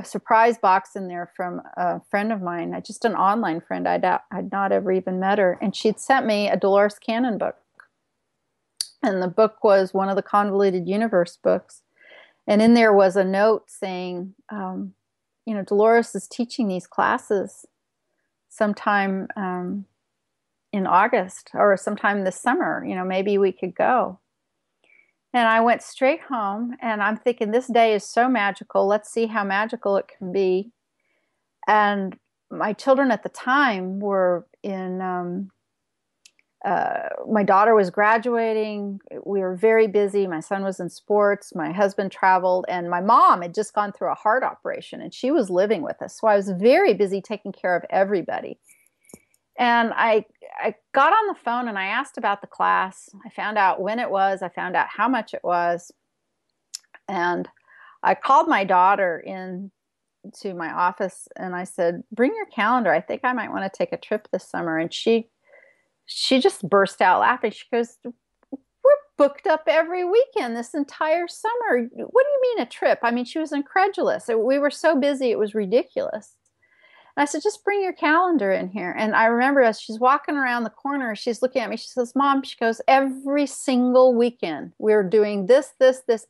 surprise box in there from a friend of mine, just an online friend. I'd not ever even met her. And she'd sent me a Dolores Cannon book. And the book was one of the Convoluted Universe books. And in there was a note saying, Dolores is teaching these classes sometime in August or sometime this summer. Maybe we could go. And I went straight home, and I'm thinking, this day is so magical. Let's see how magical it can be. And my children at the time were in, my daughter was graduating. We were very busy. My son was in sports. My husband traveled. And my mom had just gone through a heart operation, and she was living with us. So I was very busy taking care of everybody. And I got on the phone and I asked about the class. I found out when it was. I found out how much it was. And I called my daughter in to my office and I said, bring your calendar. I think I might want to take a trip this summer. And she just burst out laughing. She goes, we're booked up every weekend this entire summer. What do you mean a trip? I mean, she was incredulous. We were so busy, it was ridiculous. And I said, just bring your calendar in here. And I remember as she's walking around the corner, she's looking at me. She says, Mom, she goes, every single weekend we're doing this, this, this,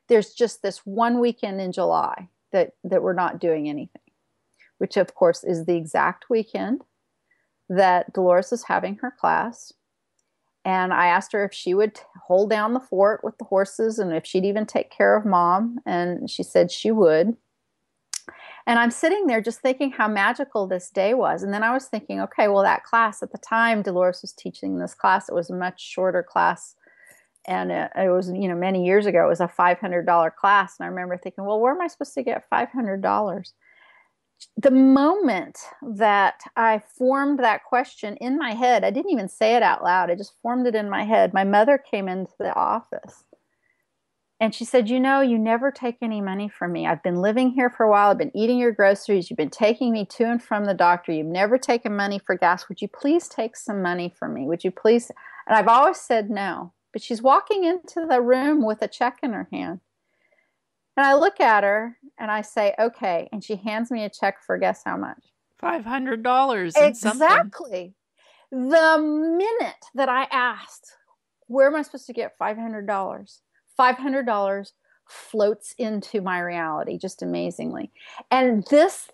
there's just this one weekend in July that we're not doing anything, which of course is the exact weekend that Dolores is having her class. And I asked her if she would hold down the fort with the horses and if she'd even take care of Mom. And she said she would. And I'm sitting there just thinking how magical this day was. And then I was thinking, okay, well, that class at the time, Dolores was teaching this class. It was a much shorter class. And it was, many years ago, it was a $500 class. And I remember thinking, well, where am I supposed to get $500? The moment that I formed that question in my head, I didn't even say it out loud. I just formed it in my head. My mother came into the office and she said, you never take any money from me. I've been living here for a while. I've been eating your groceries. You've been taking me to and from the doctor. You've never taken money for gas. Would you please take some money from me? Would you please? And I've always said no. But she's walking into the room with a check in her hand. And I look at her and I say, okay. And she hands me a check for guess how much? $500 and something. Exactly. The minute that I asked, where am I supposed to get $500? $500 floats into my reality just amazingly. And this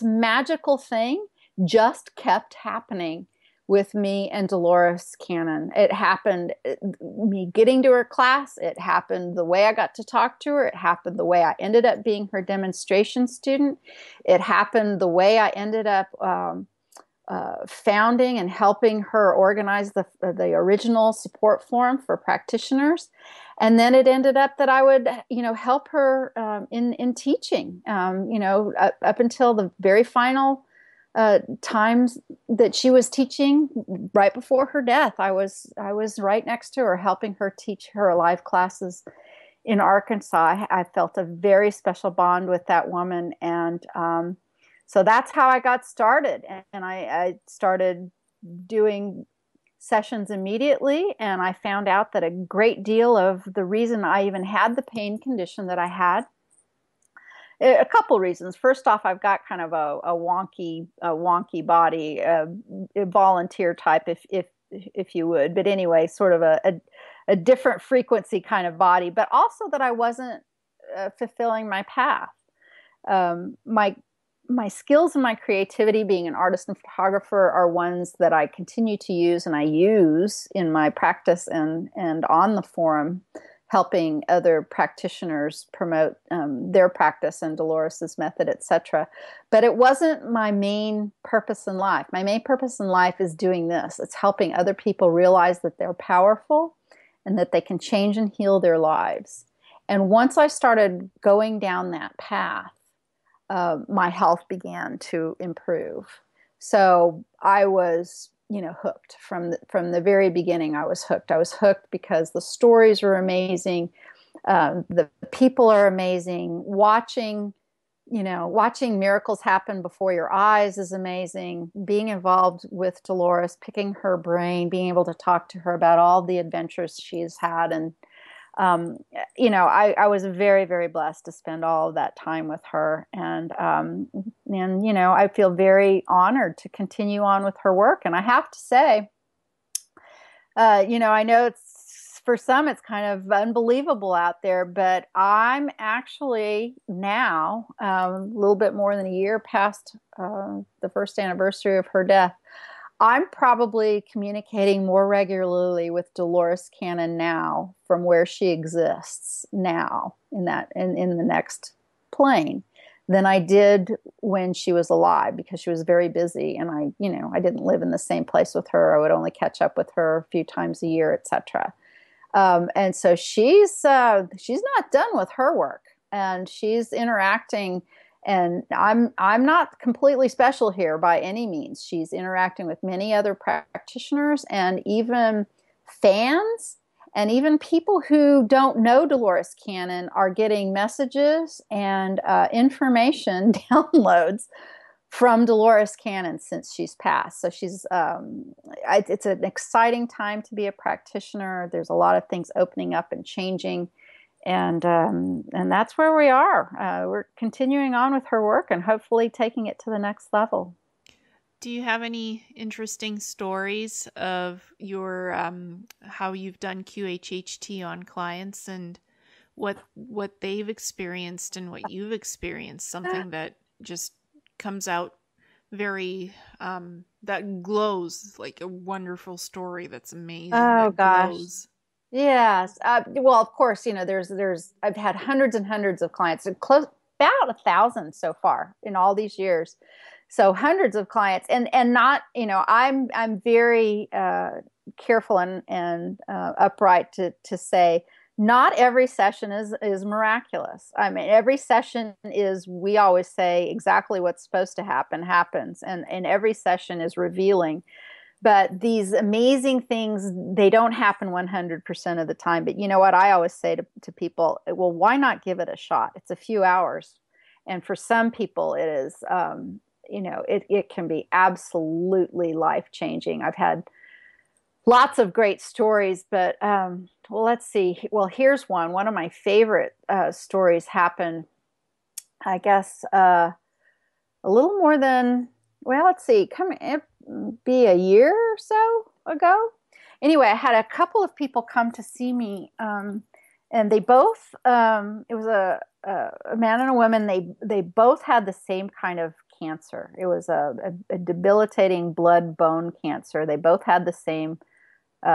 magical thing just kept happening with me and Dolores Cannon. It happened, me getting to her class. It happened the way I got to talk to her. It happened the way I ended up being her demonstration student. It happened the way I ended up founding and helping her organize the original support forum for practitioners. And then it ended up that I would, help her in teaching, up until the very final times that she was teaching right before her death. I was right next to her, helping her teach her live classes in Arkansas. I felt a very special bond with that woman, and so that's how I got started. And I started doing sessions immediately, and I found out that a great deal of the reason I even had the pain condition that I had, a couple reasons. First off, I've got kind of a wonky body, a volunteer type, if you would. But anyway, sort of a different frequency kind of body. But also that I wasn't fulfilling my path. My skills and my creativity, being an artist and photographer, are ones that I continue to use, and I use in my practice and on the forum, helping other practitioners promote their practice and Dolores's method, etc. But it wasn't my main purpose in life. My main purpose in life is doing this. It's helping other people realize that they're powerful and that they can change and heal their lives. And once I started going down that path, my health began to improve. So I was hooked from the very beginning. I was hooked. I was hooked because the stories were amazing. The people are amazing. Watching miracles happen before your eyes is amazing. Being involved with Dolores, picking her brain, being able to talk to her about all the adventures she's had. And, I was very, very blessed to spend all of that time with her. And I feel very honored to continue on with her work. And I have to say, I know for some, it's kind of unbelievable out there, but I'm actually now, a little bit more than a year past the first anniversary of her death, I'm probably communicating more regularly with Dolores Cannon now from where she exists now in the next plane than I did when she was alive, because she was very busy, and I didn't live in the same place with her. I would only catch up with her a few times a year, etc. And so she's not done with her work, and she's interacting. And I'm not completely special here by any means. She's interacting with many other practitioners and even fans, and even people who don't know Dolores Cannon are getting messages and information downloads from Dolores Cannon since she's passed. So it's an exciting time to be a practitioner. There's a lot of things opening up and changing. And that's where we are. We're continuing on with her work and hopefully taking it to the next level. Do you have any interesting stories of your how you've done QHHT on clients and what they've experienced and what you've experienced? Something that just comes out very that glows, like a wonderful story that's amazing, Oh that gosh. glows. Yes. Well, of course, I've had hundreds and hundreds of clients, and close about 1,000 so far in all these years. So hundreds of clients, and not, I'm very careful and upright to say not every session is miraculous. I mean, every session is, we always say, exactly what's supposed to happen happens, and every session is revealing. But these amazing things, they don't happen 100% of the time. But you know what? I always say to people, well, why not give it a shot? It's a few hours. And for some people, it is, it can be absolutely life changing. I've had lots of great stories, but well, let's see. Well, here's one. One of my favorite stories happened, I guess, a little more than, well, let's see, come it be a year or so ago. Anyway, I had a couple of people come to see me, and they both, it was a man and a woman. They both had the same kind of cancer. It was a debilitating blood bone cancer. They both had the same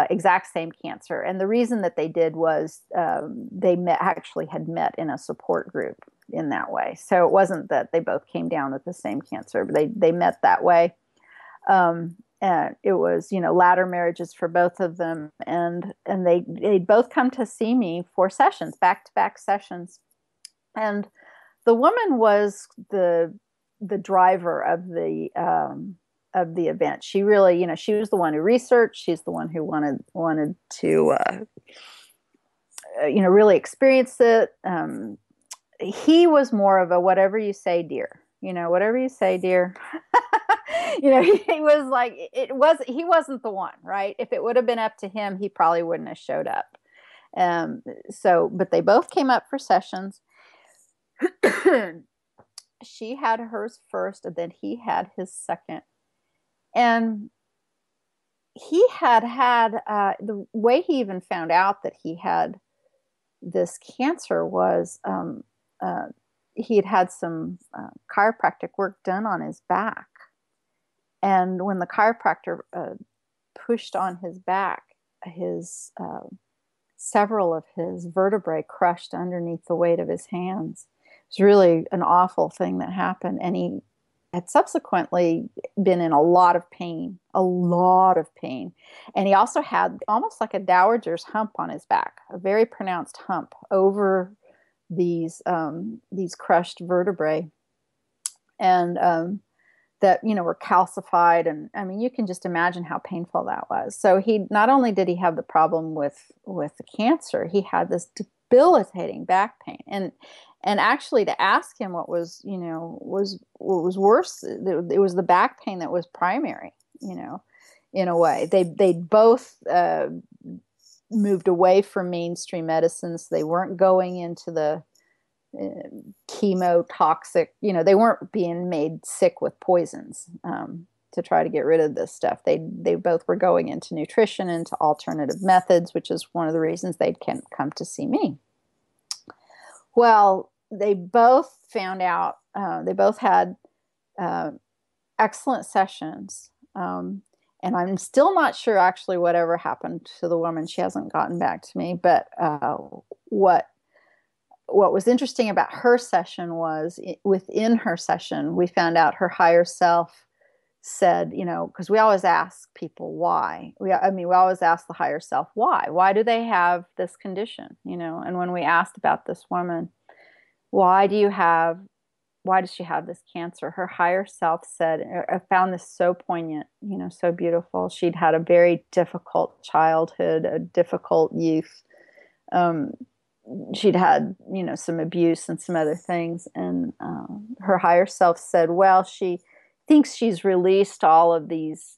exact same cancer. And the reason that they did was actually had met in a support group in that way. So it wasn't that they both came down with the same cancer, but they met that way. And it was, latter marriages for both of them. And they both come to see me for sessions, back-to-back sessions. And the woman was the driver of the event. She really, she was the one who researched. She's the one who wanted to, really experience it. He was more of a whatever you say, dear. Whatever you say, dear. He was like, he wasn't the one, right? If it would have been up to him, he probably wouldn't have showed up. But they both came up for sessions. She had hers first, and then he had his second. And he had the way he even found out that he had this cancer was he had some chiropractic work done on his back. And when the chiropractor pushed on his back, his several of his vertebrae crushed underneath the weight of his hands. It was really an awful thing that happened. And he had subsequently been in a lot of pain. And he also had almost like a dowager's hump on his back, a very pronounced hump over these crushed vertebrae. And that, were calcified. And I mean, you can just imagine how painful that was. So he, not only did he have the problem with the cancer, he had this debilitating back pain. And actually, to ask him what was worse, it was the back pain that was primary, in a way. They both moved away from mainstream medicines. They weren't going into the chemo toxic, they weren't being made sick with poisons to try to get rid of this stuff. They both were going into nutrition, into alternative methods, which is one of the reasons they'd come to see me. Well, they both found out, they both had excellent sessions. And I'm still not sure actually whatever happened to the woman. She hasn't gotten back to me. But what was interesting about her session was within her session, we found out her higher self said, because we always ask people why. We always ask the higher self why. Why do they have this condition? And when we asked about this woman, why does she have this cancer? Her higher self said, I found this so poignant, so beautiful. She'd had a very difficult childhood, a difficult youth. She'd had, some abuse and some other things. And her higher self said, well, she thinks she's released all of these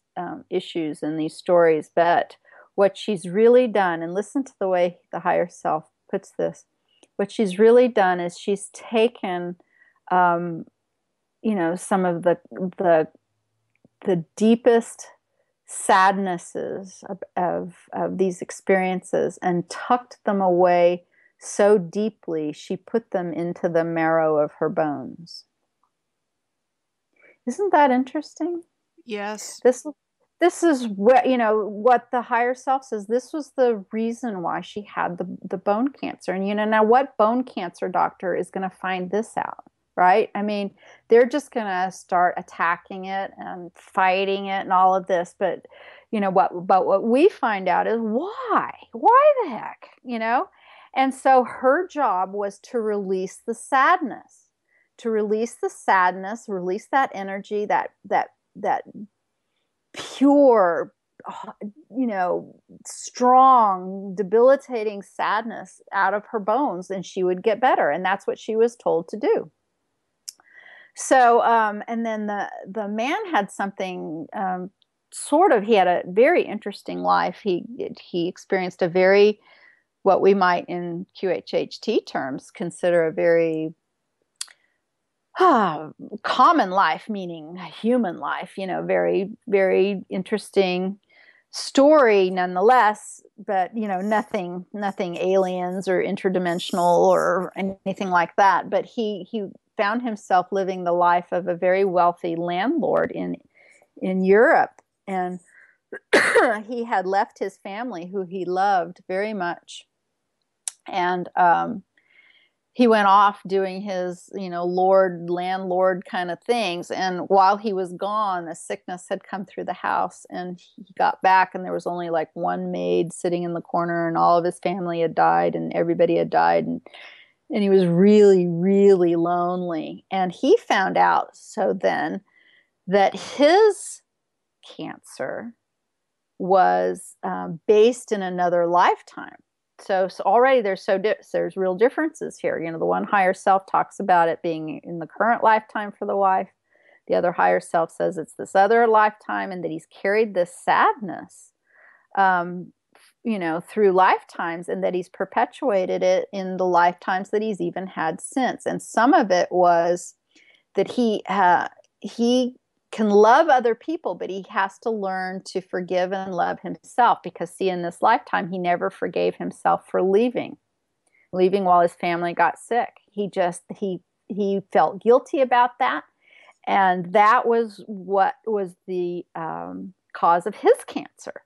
issues and these stories, but what she's really done, and listen to the way the higher self puts this, What she's really done is she's taken, um, some of the deepest sadnesses of these experiences and tucked them away so deeply, she put them into the marrow of her bones. Isn't that interesting? Yes. This is what the higher self says. This was the reason why she had the bone cancer. And now what bone cancer doctor is going to find this out, right? I mean, they're just going to start attacking it and fighting it and all of this. But what we find out is why the heck, And so her job was to release the sadness, release that energy, that pure, strong, debilitating sadness out of her bones, and she would get better. And that's what she was told to do. So, and then the man had something, he had a very interesting life. He experienced a very, what we might in QHHT terms consider a very common life, meaning human life, very, very interesting story nonetheless, but, nothing aliens or interdimensional or anything like that. But he found himself living the life of a very wealthy landlord in Europe. And he had left his family, who he loved very much. And, he went off doing his, landlord kind of things. And while he was gone, a sickness had come through the house, and he got back and there was only like one maid sitting in the corner, and all of his family had died and everybody had died. And he was really, really lonely. And he found out then that his cancer was based in another lifetime. So already there's real differences here. The one higher self talks about it being in the current lifetime for the wife. The other higher self says it's this other lifetime, and that he's carried this sadness, through lifetimes, and that he's perpetuated it in the lifetimes that he's even had since. And some of it was that he can love other people, but he has to learn to forgive and love himself, because see, in this lifetime, he never forgave himself for leaving while his family got sick. He felt guilty about that. And that was what was the cause of his cancer.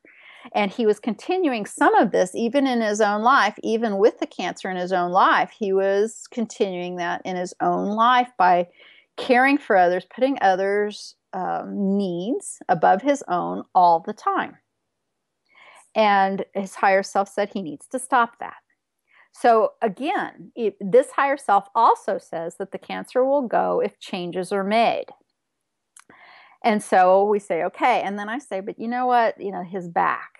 And he was continuing some of this even in his own life, even with the cancer in his own life. He was continuing that in his own life by caring for others, putting others' needs above his own all the time. And his higher self said he needs to stop that. So again, this higher self also says that the cancer will go if changes are made. And so we say, okay. And then I say, but you know what? His back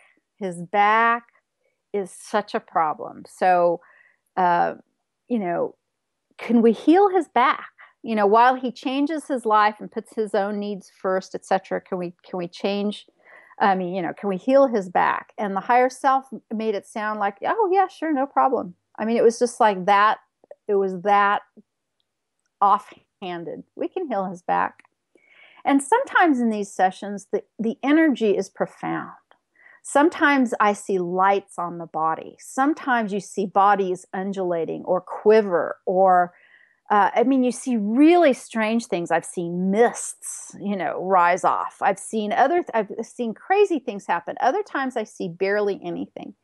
is such a problem. So, can we heal his back? While he changes his life and puts his own needs first, etc., can we change? Can we heal his back? And the higher self made it sound like, oh yeah, sure, no problem. It was just like that. It was that offhanded. We can heal his back. And sometimes in these sessions, the energy is profound. Sometimes I see lights on the body. Sometimes you see bodies undulating or quiver, or you see really strange things. I've seen mists, rise off. I've seen crazy things happen. Other times I see barely anything,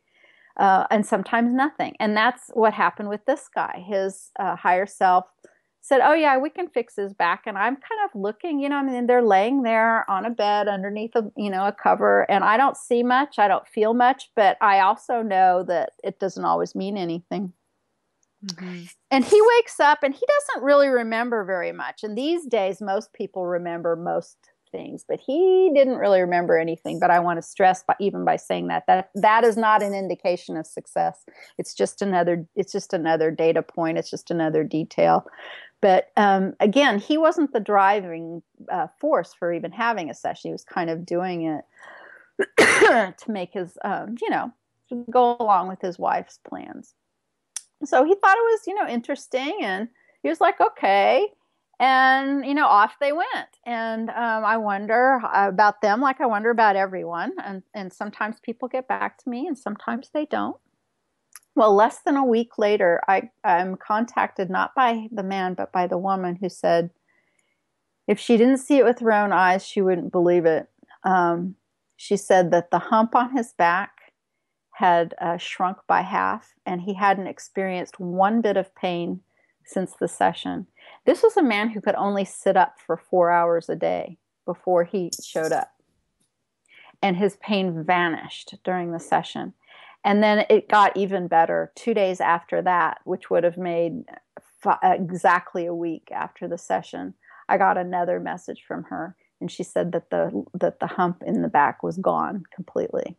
and sometimes nothing. And that's what happened with this guy. His higher self said, oh yeah, we can fix his back. And I'm kind of looking, they're laying there on a bed underneath a cover, and I don't see much. I don't feel much, but I also know that it doesn't always mean anything. Mm-hmm. And he wakes up and he doesn't really remember very much. And these days, most people remember most things, but he didn't really remember anything. But I want to stress, even by saying that is not an indication of success. It's just another data point. It's just another detail. But again, he wasn't the driving force for even having a session. He was kind of doing it to make his, to go along with his wife's plans. So he thought it was, interesting, and he was like, okay. And, off they went. And I wonder about them like I wonder about everyone. And sometimes people get back to me and sometimes they don't. Well, less than a week later, I'm contacted not by the man, but by the woman who said if she didn't see it with her own eyes, she wouldn't believe it. She said that the hump on his back had shrunk by half, and he hadn't experienced one bit of pain since the session. This was a man who could only sit up for 4 hours a day before he showed up. And his pain vanished during the session. And then it got even better 2 days after that, which would have made exactly a week after the session. I got another message from her, and she said that the hump in the back was gone completely.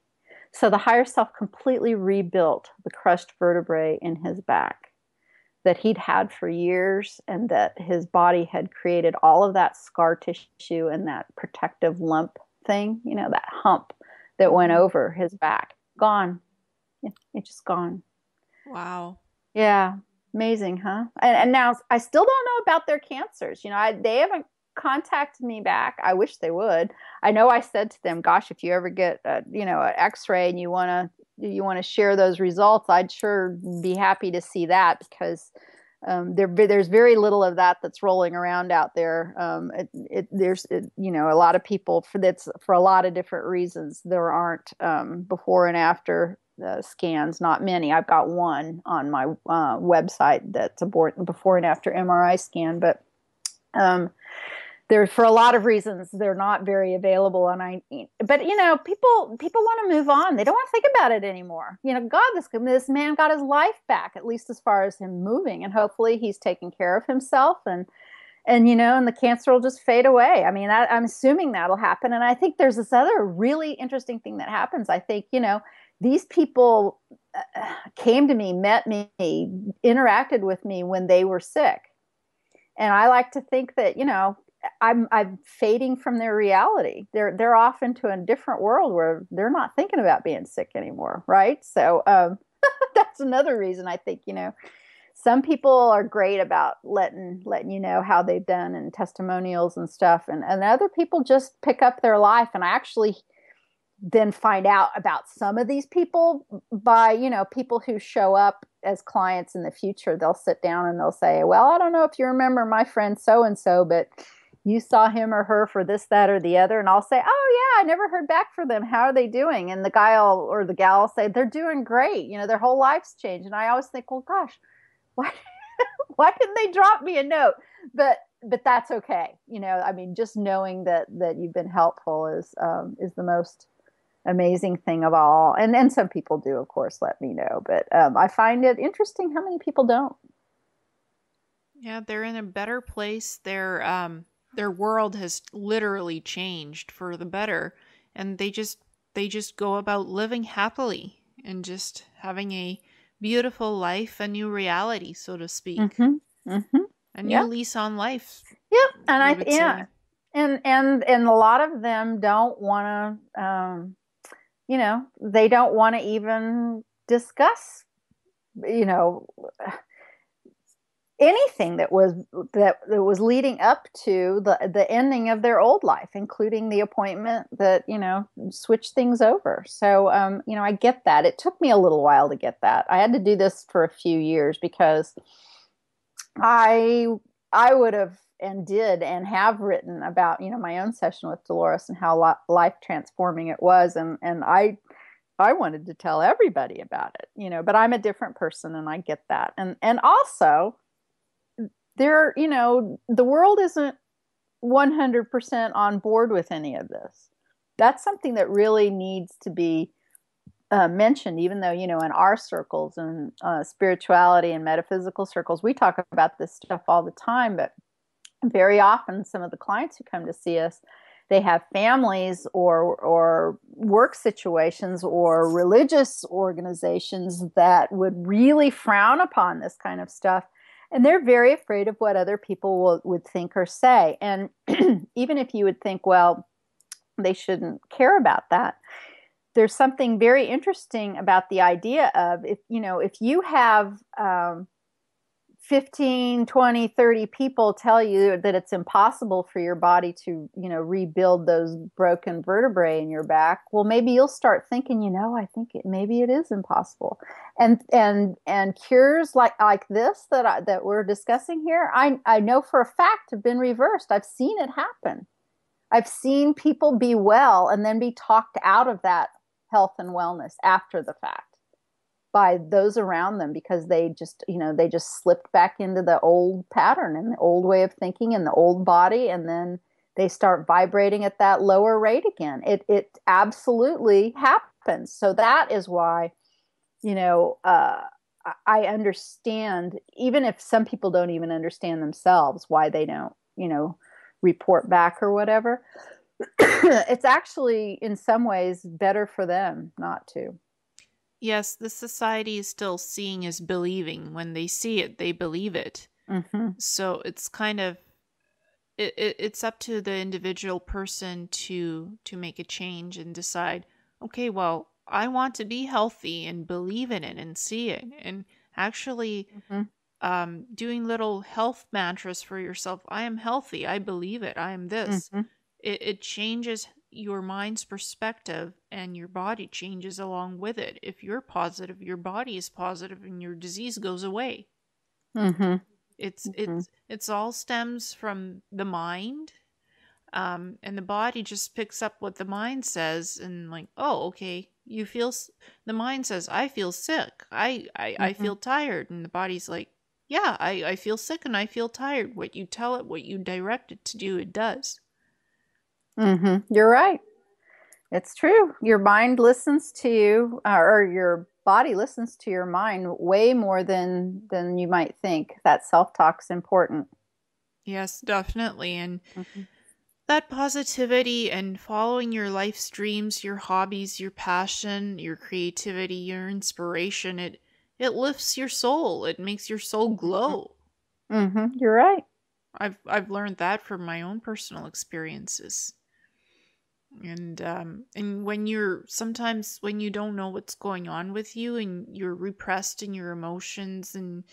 So the higher self completely rebuilt the crushed vertebrae in his back that he'd had for years, and that his body had created all of that scar tissue and that protective lump thing, that hump that went over his back. Gone. It's just gone. Wow. Yeah. Amazing, huh? And now I still don't know about their cancers. They haven't contacted me back. I wish they would. I know I said to them, "Gosh, if you ever get an X-ray and you want to share those results, I'd sure be happy to see that because there's very little of that that's rolling around out there. There's a lot of people for a lot of different reasons. There aren't before and after scans, not many. I've got one on my website that's a before and after MRI scan, but they're for a lot of reasons they're not very available. But people want to move on. They don't want to think about it anymore. God, this man got his life back, at least as far as him moving, and hopefully he's taking care of himself, and the cancer will just fade away. I mean, I'm assuming that'll happen. And I think there's this other really interesting thing that happens. I think, these people came to me, met me, interacted with me when they were sick. And I like to think that, I'm fading from their reality. They're off into a different world where they're not thinking about being sick anymore, right? So that's another reason I think, some people are great about letting you know how they've done and testimonials and stuff, and other people just pick up their life. And I actually then find out about some of these people by people who show up as clients in the future. They'll sit down and they'll say, well, I don't know if you remember my friend so and so, but you saw him or her for this, that, or the other. And I'll say, oh yeah, I never heard back from them. How are they doing? And the guy or the gal will say, they're doing great. Their whole life's changed. And I always think, well, gosh, why why didn't they drop me a note? But that's okay. I mean, just knowing that you've been helpful is the most amazing thing of all. And some people do, of course, let me know. But I find it interesting how many people don't. Yeah, they're in a better place. Their world has literally changed for the better, and they just go about living happily and just having a beautiful life, a new reality, so to speak. Mm-hmm. Mm-hmm. A new lease on life. Yep. And and a lot of them don't want to they don't want to even discuss anything that was leading up to the ending of their old life, including the appointment that switched things over. So I get that. It took me a little while to get that. I had to do this for a few years because I would have and did and have written about my own session with Dolores and how life transforming it was, and I wanted to tell everybody about it, but I'm a different person, and I get that. And also the world isn't 100% on board with any of this. That's something that really needs to be mentioned, even though, in our circles and spirituality and metaphysical circles, we talk about this stuff all the time. But very often, some of the clients who come to see us, they have families or work situations or religious organizations that would really frown upon this kind of stuff. And they're very afraid of what other people would think or say. And even if you would think, well, they shouldn't care about that, there's something very interesting about the idea of, if you have 15, 20, 30 people tell you that it's impossible for your body to, rebuild those broken vertebrae in your back, well, maybe you'll start thinking, I think maybe it is impossible. And cures like this that we're discussing here, I know for a fact have been reversed. I've seen it happen. I've seen people be well and then be talked out of that health and wellness after the fact by those around them, because they just slipped back into the old pattern and the old way of thinking and the old body, and then they start vibrating at that lower rate again. It absolutely happens. So that is why, I understand, even if some people don't even understand themselves why they don't, report back or whatever. It's actually in some ways better for them not to. Yes, the society is still seeing as believing. When they see it, they believe it. Mm-hmm. So it's kind of it's up to the individual person to make a change and decide, okay, well, I want to be healthy and believe in it and see it, and actually doing little health mantras for yourself. I am healthy. I believe it. I am this. Mm-hmm. It changes your mind's perspective, and your body changes along with it. If you're positive, your body is positive, and your disease goes away. Mm-hmm. It's all stems from the mind, and the body just picks up what the mind says, and like, oh, okay, the mind says, I feel sick, I feel tired, and the body's like, yeah, I feel sick and I feel tired. What you tell it, what you direct it to do, it does. Mm-hmm. You're right. It's true. Your mind listens to you, or your body listens to your mind way more than you might think. That self-talk's important. Yes, definitely. And Mm-hmm. that positivity and following your life's dreams, your hobbies, your passion, your creativity, your inspiration, it lifts your soul. It makes your soul glow. Mm-hmm. You're right. I've learned that from my own personal experiences. And sometimes when you don't know what's going on with you and you're repressed in your emotions and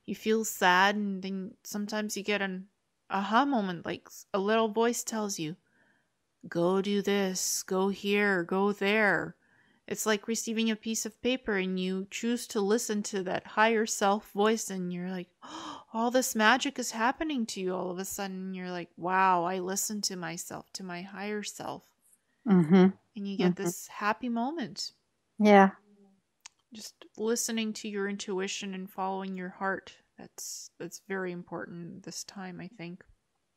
you feel sad, and then sometimes you get an aha moment, like a little voice tells you, go do this, go here, go there. It's like receiving a piece of paper and you choose to listen to that higher self voice, and you're like, oh, all this magic is happening to you all of a sudden. You're like, wow, I listened to myself, to my higher self. Mm-hmm. And you get this happy moment. Yeah. Just listening to your intuition and following your heart. That's very important this time, I think.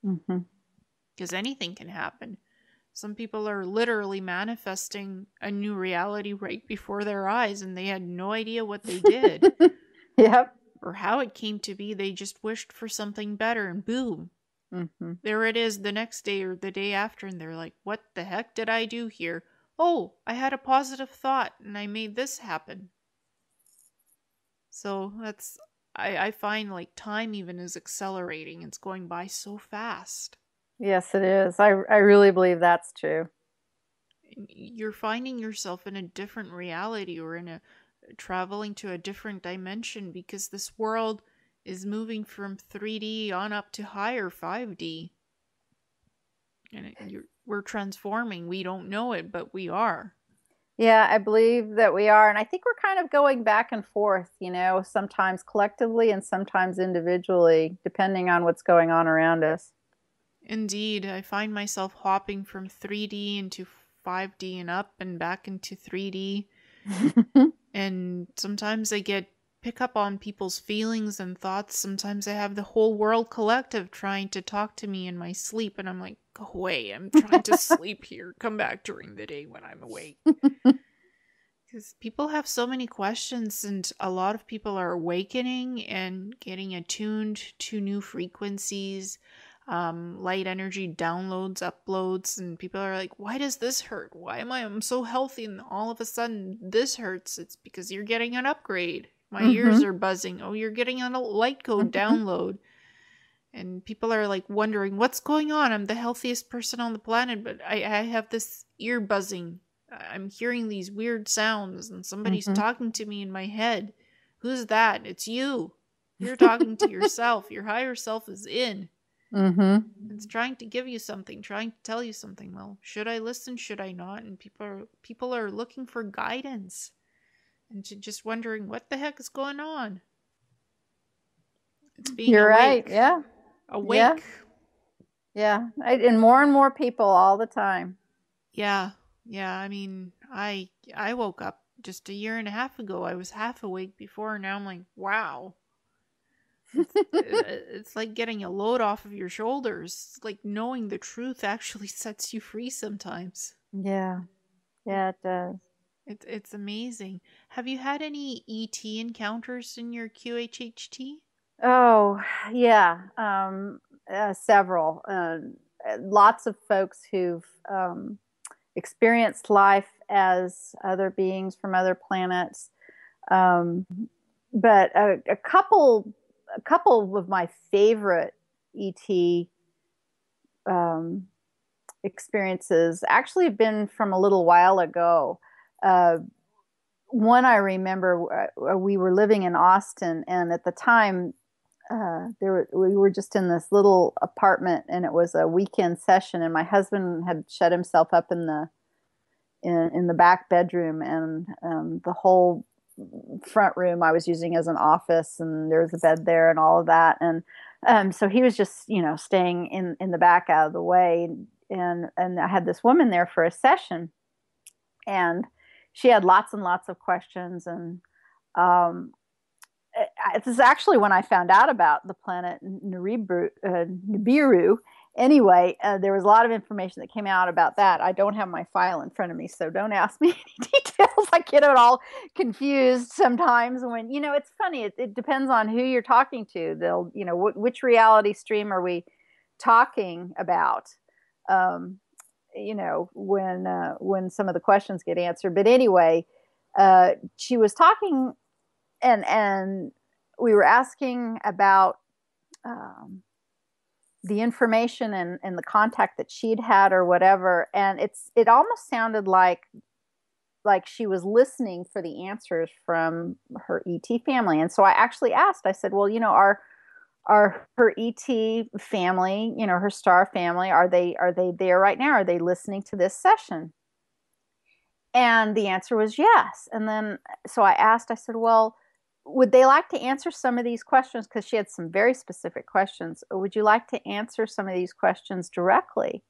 Mm-hmm. Because anything can happen. Some people are literally manifesting a new reality right before their eyes, and they had no idea what they did. Yep. Or how it came to be. They just wished for something better, and boom. Mm-hmm. There it is the next day or the day after, and they're like, what the heck did I do here? Oh, I had a positive thought, and I made this happen. So I find like time even is accelerating. It's going by so fast. Yes, it is. I really believe that's true. You're finding yourself in a different reality, or traveling to a different dimension, because this world is moving from 3D on up to higher 5D. And we're transforming. We don't know it, but we are. Yeah, I believe that we are. And I think we're kind of going back and forth, sometimes collectively and sometimes individually, depending on what's going on around us. Indeed, I find myself hopping from 3D into 5D and up and back into 3D. And sometimes I pick up on people's feelings and thoughts. Sometimes I have the whole world collective trying to talk to me in my sleep, and I'm like, go away. I'm trying to sleep here. Come back during the day when I'm awake. Because people have so many questions, and a lot of people are awakening and getting attuned to new frequencies, light energy downloads, uploads, and people are like, why does this hurt? I'm so healthy, and all of a sudden this hurts. It's because you're getting an upgrade. My ears are buzzing. Oh, you're getting a light code download. And people are like wondering, what's going on? I'm the healthiest person on the planet, but I have this ear buzzing. I'm hearing these weird sounds and somebody's Mm-hmm. talking to me in my head. Who's that? It's you. You're talking to yourself. Your higher self is in. Mm-hmm. It's trying to give you something, trying to tell you something. Well, should I listen? Should I not? And people are looking for guidance and just wondering what the heck is going on. It's being You're right. awake. Yeah. Yeah. Awake. Yeah. And more people all the time. Yeah. Yeah, I mean, I woke up just a year and a half ago. I was half awake before, now I'm like, wow. It's like getting a load off of your shoulders. Like knowing the truth actually sets you free sometimes. Yeah. Yeah, it does. It's amazing. Have you had any ET encounters in your QHHT? Oh, yeah. Several. Lots of folks who've experienced life as other beings from other planets. Um, but a couple of my favorite ET um, experiences actually have been from a little while ago. Uh, One I remember, we were living in Austin, and at the time, we were just in this little apartment, and it was a weekend session, and my husband had shut himself up in the back bedroom, and the whole front room I was using as an office, and there was a bed there and all of that, and so he was just staying in the back out of the way, and I had this woman there for a session, and she had lots and lots of questions, and um, this is actually when I found out about the planet Nibiru. Anyway, there was a lot of information that came out about that. I don't have my file in front of me, so don't ask me any details. I get it all confused sometimes when, it's funny. It depends on who you're talking to. They'll, which reality stream are we talking about? Um, when some of the questions get answered. But anyway, she was talking, and we were asking about the information and the contact that she'd had or whatever, and it almost sounded like she was listening for the answers from her ET family. And so I actually asked, I said, well, are her ET family, her star family, are they there right now? Are they listening to this session? And the answer was yes. And then so I asked, I said, well, would they like to answer some of these questions? Because she had some very specific questions. Would you like to answer some of these questions directly?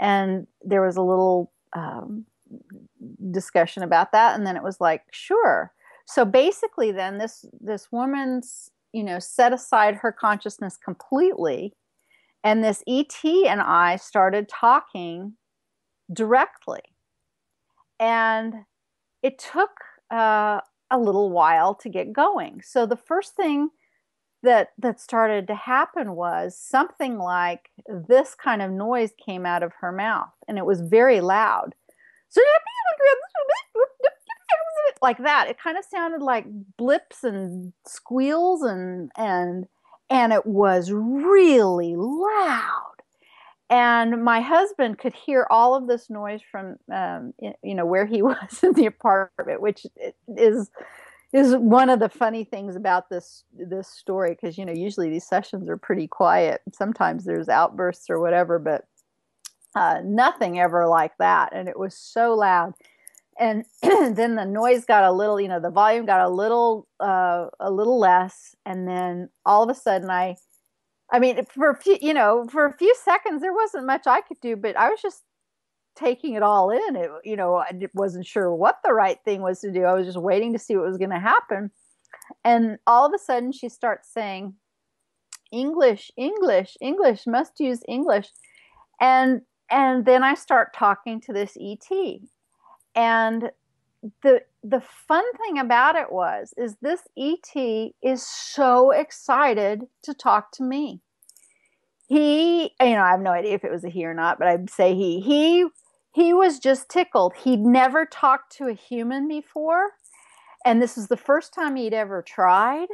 And there was a little discussion about that. And then it was like, sure. So basically, then this woman's, set aside her consciousness completely. And this ET and I started talking directly. And it took a little while to get going. So the first thing that started to happen was something like this kind of noise came out of her mouth, and it was very loud. So like that. It kind of sounded like blips and squeals, and it was really loud. And my husband could hear all of this noise from where he was in the apartment, which is one of the funny things about this story, because usually these sessions are pretty quiet. Sometimes there's outbursts or whatever, but nothing ever like that. And it was so loud. And then the noise got a little, the volume got a little less, and then all of a sudden I mean, for a few seconds, there wasn't much I could do, but I was just taking it all in. I wasn't sure what the right thing was to do. I was just waiting to see what was going to happen. And all of a sudden, she starts saying, English, English, English, must use English. And then I start talking to this ET. And the fun thing about it is this ET is so excited to talk to me. I have no idea if it was a he or not, but I'd say he was just tickled. He'd never talked to a human before, and this was the first time he'd ever tried,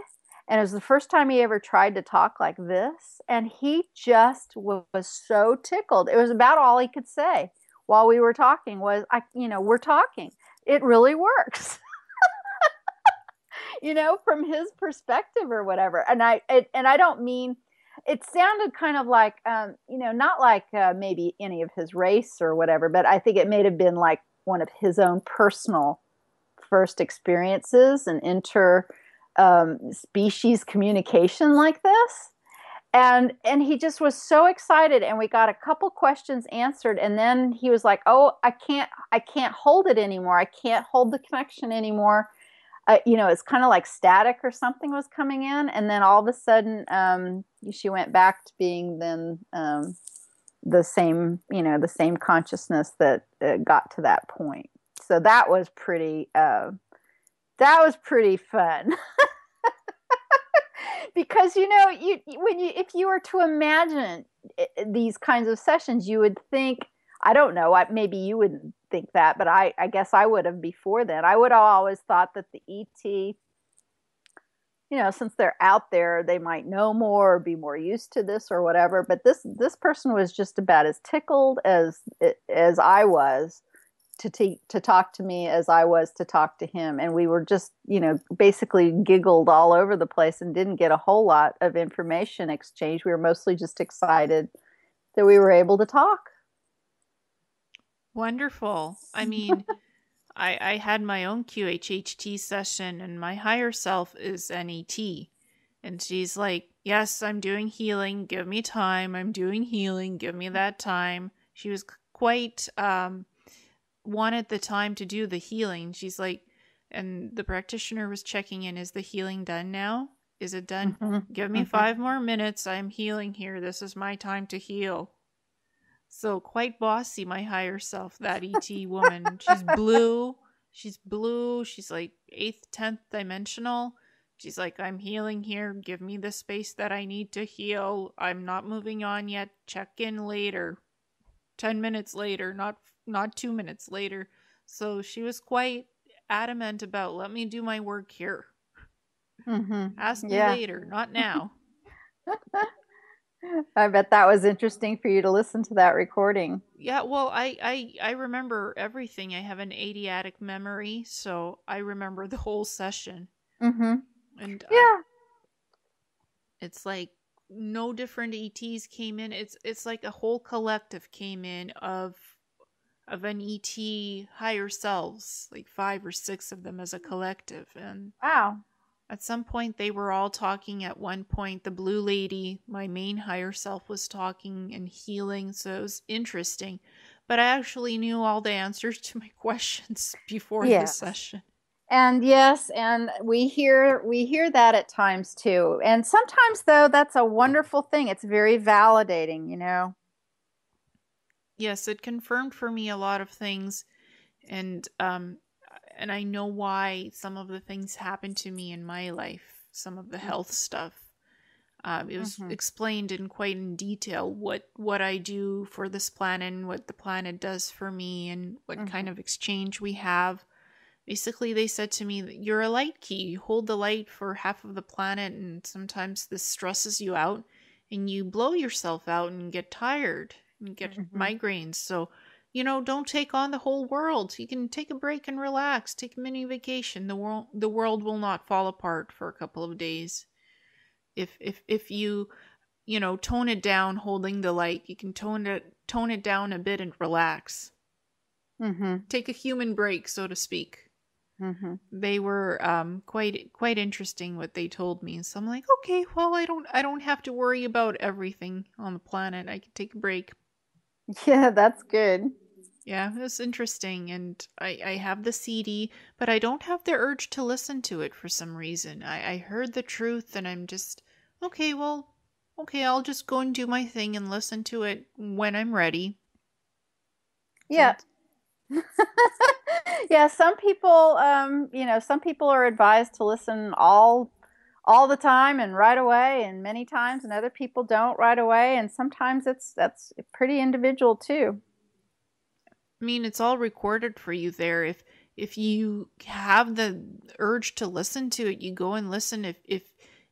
and it was the first time he ever tried to talk like this, and he just was so tickled. It was about all he could say. while we were talking was, we're talking. It really works. From his perspective or whatever. And I don't mean, it sounded kind of like, not like maybe any of his race or whatever, but I think it may have been like one of his own personal first experiences and species communication like this. And he just was so excited, and we got a couple questions answered, and then he was like, oh, I can't hold it anymore. I can't hold the connection anymore. It's kind of like static or something was coming in, and then all of a sudden she went back to being then the same consciousness that got to that point. So that was pretty fun. Because if you were to imagine these kinds of sessions, you would think, I don't know, maybe you wouldn't think that, but I guess I would have before then. I would have always thought that the ET, since they're out there, they might know more or be more used to this or whatever. But this person was just about as tickled as I was to talk to me as I was to talk to him. And we were just, basically giggled all over the place and didn't get a whole lot of information exchange. We were mostly just excited that we were able to talk. Wonderful. I mean, I had my own QHHT session, and my higher self is an ET. And she's like, yes, I'm doing healing. Give me time. I'm doing healing. Give me that time. She was quite wanted the time to do the healing. She's like, and the practitioner was checking in, is the healing done now? Is it done? Mm-hmm. Give me 5 more minutes. I'm healing here. This is my time to heal. So quite bossy, my higher self, that ET woman. She's blue. She's like 8th, 10th dimensional. She's like, I'm healing here. Give me the space that I need to heal. I'm not moving on yet. Check in later. 10 minutes later, not 2 minutes later. So she was quite adamant about, let me do my work here. Mm-hmm. Ask me later, not now. I bet that was interesting for you to listen to that recording. Yeah, well, I remember everything. I have an Adiatic memory, so I remember the whole session. Mm-hmm. And yeah, it's like no different ETs came in. It's like a whole collective came in of an ET higher selves, like 5 or 6 of them as a collective. And wow. at some point they were all talking. At one point, the blue lady, my main higher self, was talking and healing, so it was interesting. But I actually knew all the answers to my questions before the session. And yes, and we hear that at times too. And sometimes, though, that's a wonderful thing. It's very validating, Yes, it confirmed for me a lot of things, and I know why some of the things happened to me in my life, some of the health stuff. It was explained in detail what I do for this planet and what the planet does for me and what kind of exchange we have. Basically, they said to me that you're a light key. You hold the light for half of the planet, and sometimes this stresses you out, and you blow yourself out and get tired and get migraines. So, don't take on the whole world. You can take a break and relax. Take a mini vacation. The world will not fall apart for a couple of days. If you tone it down, holding the light, you can tone it down a bit and relax. Take a human break, so to speak. They were quite interesting what they told me. So I'm like, okay, well, I don't have to worry about everything on the planet. I can take a break. Yeah, that's good. Yeah, it's interesting. And I have the CD, but I don't have the urge to listen to it for some reason. I heard the truth, and I'm just, okay, I'll just go and do my thing and listen to it when I'm ready. Yeah. Yeah, some people are advised to listen all the time and right away and many times, and other people don't right away, and sometimes that's pretty individual too. I mean, it's all recorded for you there. If you have the urge to listen to it, you go and listen.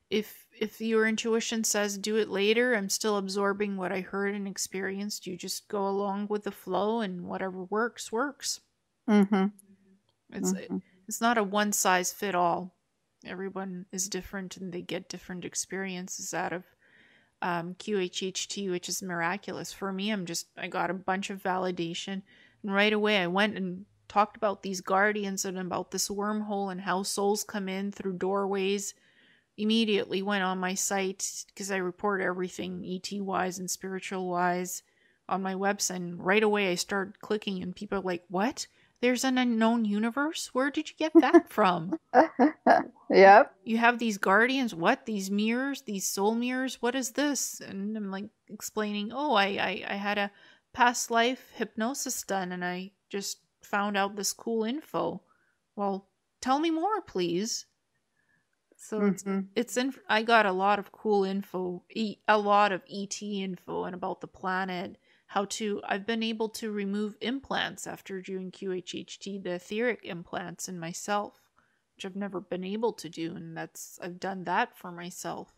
If if your intuition says do it later, I'm still absorbing what I heard and experienced. You just go along with the flow, and whatever works works. Mm-hmm. It's Mm-hmm. it's not a one size fit all. Everyone is different, and they get different experiences out of QHHT, which is miraculous. For me, I got a bunch of validation, and right away I went and talked about these guardians and about this wormhole and how souls come in through doorways. Immediately went on my site because I report everything ET wise and spiritual wise on my website. And right away I started clicking, and people are like, "What? There's an unknown universe? Where did you get that from? Yep. You have these guardians? What? These mirrors? These soul mirrors? What is this?" And I'm like explaining, "Oh, I had a past life hypnosis done, and I just found out this cool info." Well, tell me more, please. So Mm-hmm. I got a lot of cool info, a lot of ET info, and about the planet. I've been able to remove implants after doing QHHT, the etheric implants in myself, which I've never been able to do, and I've done that for myself.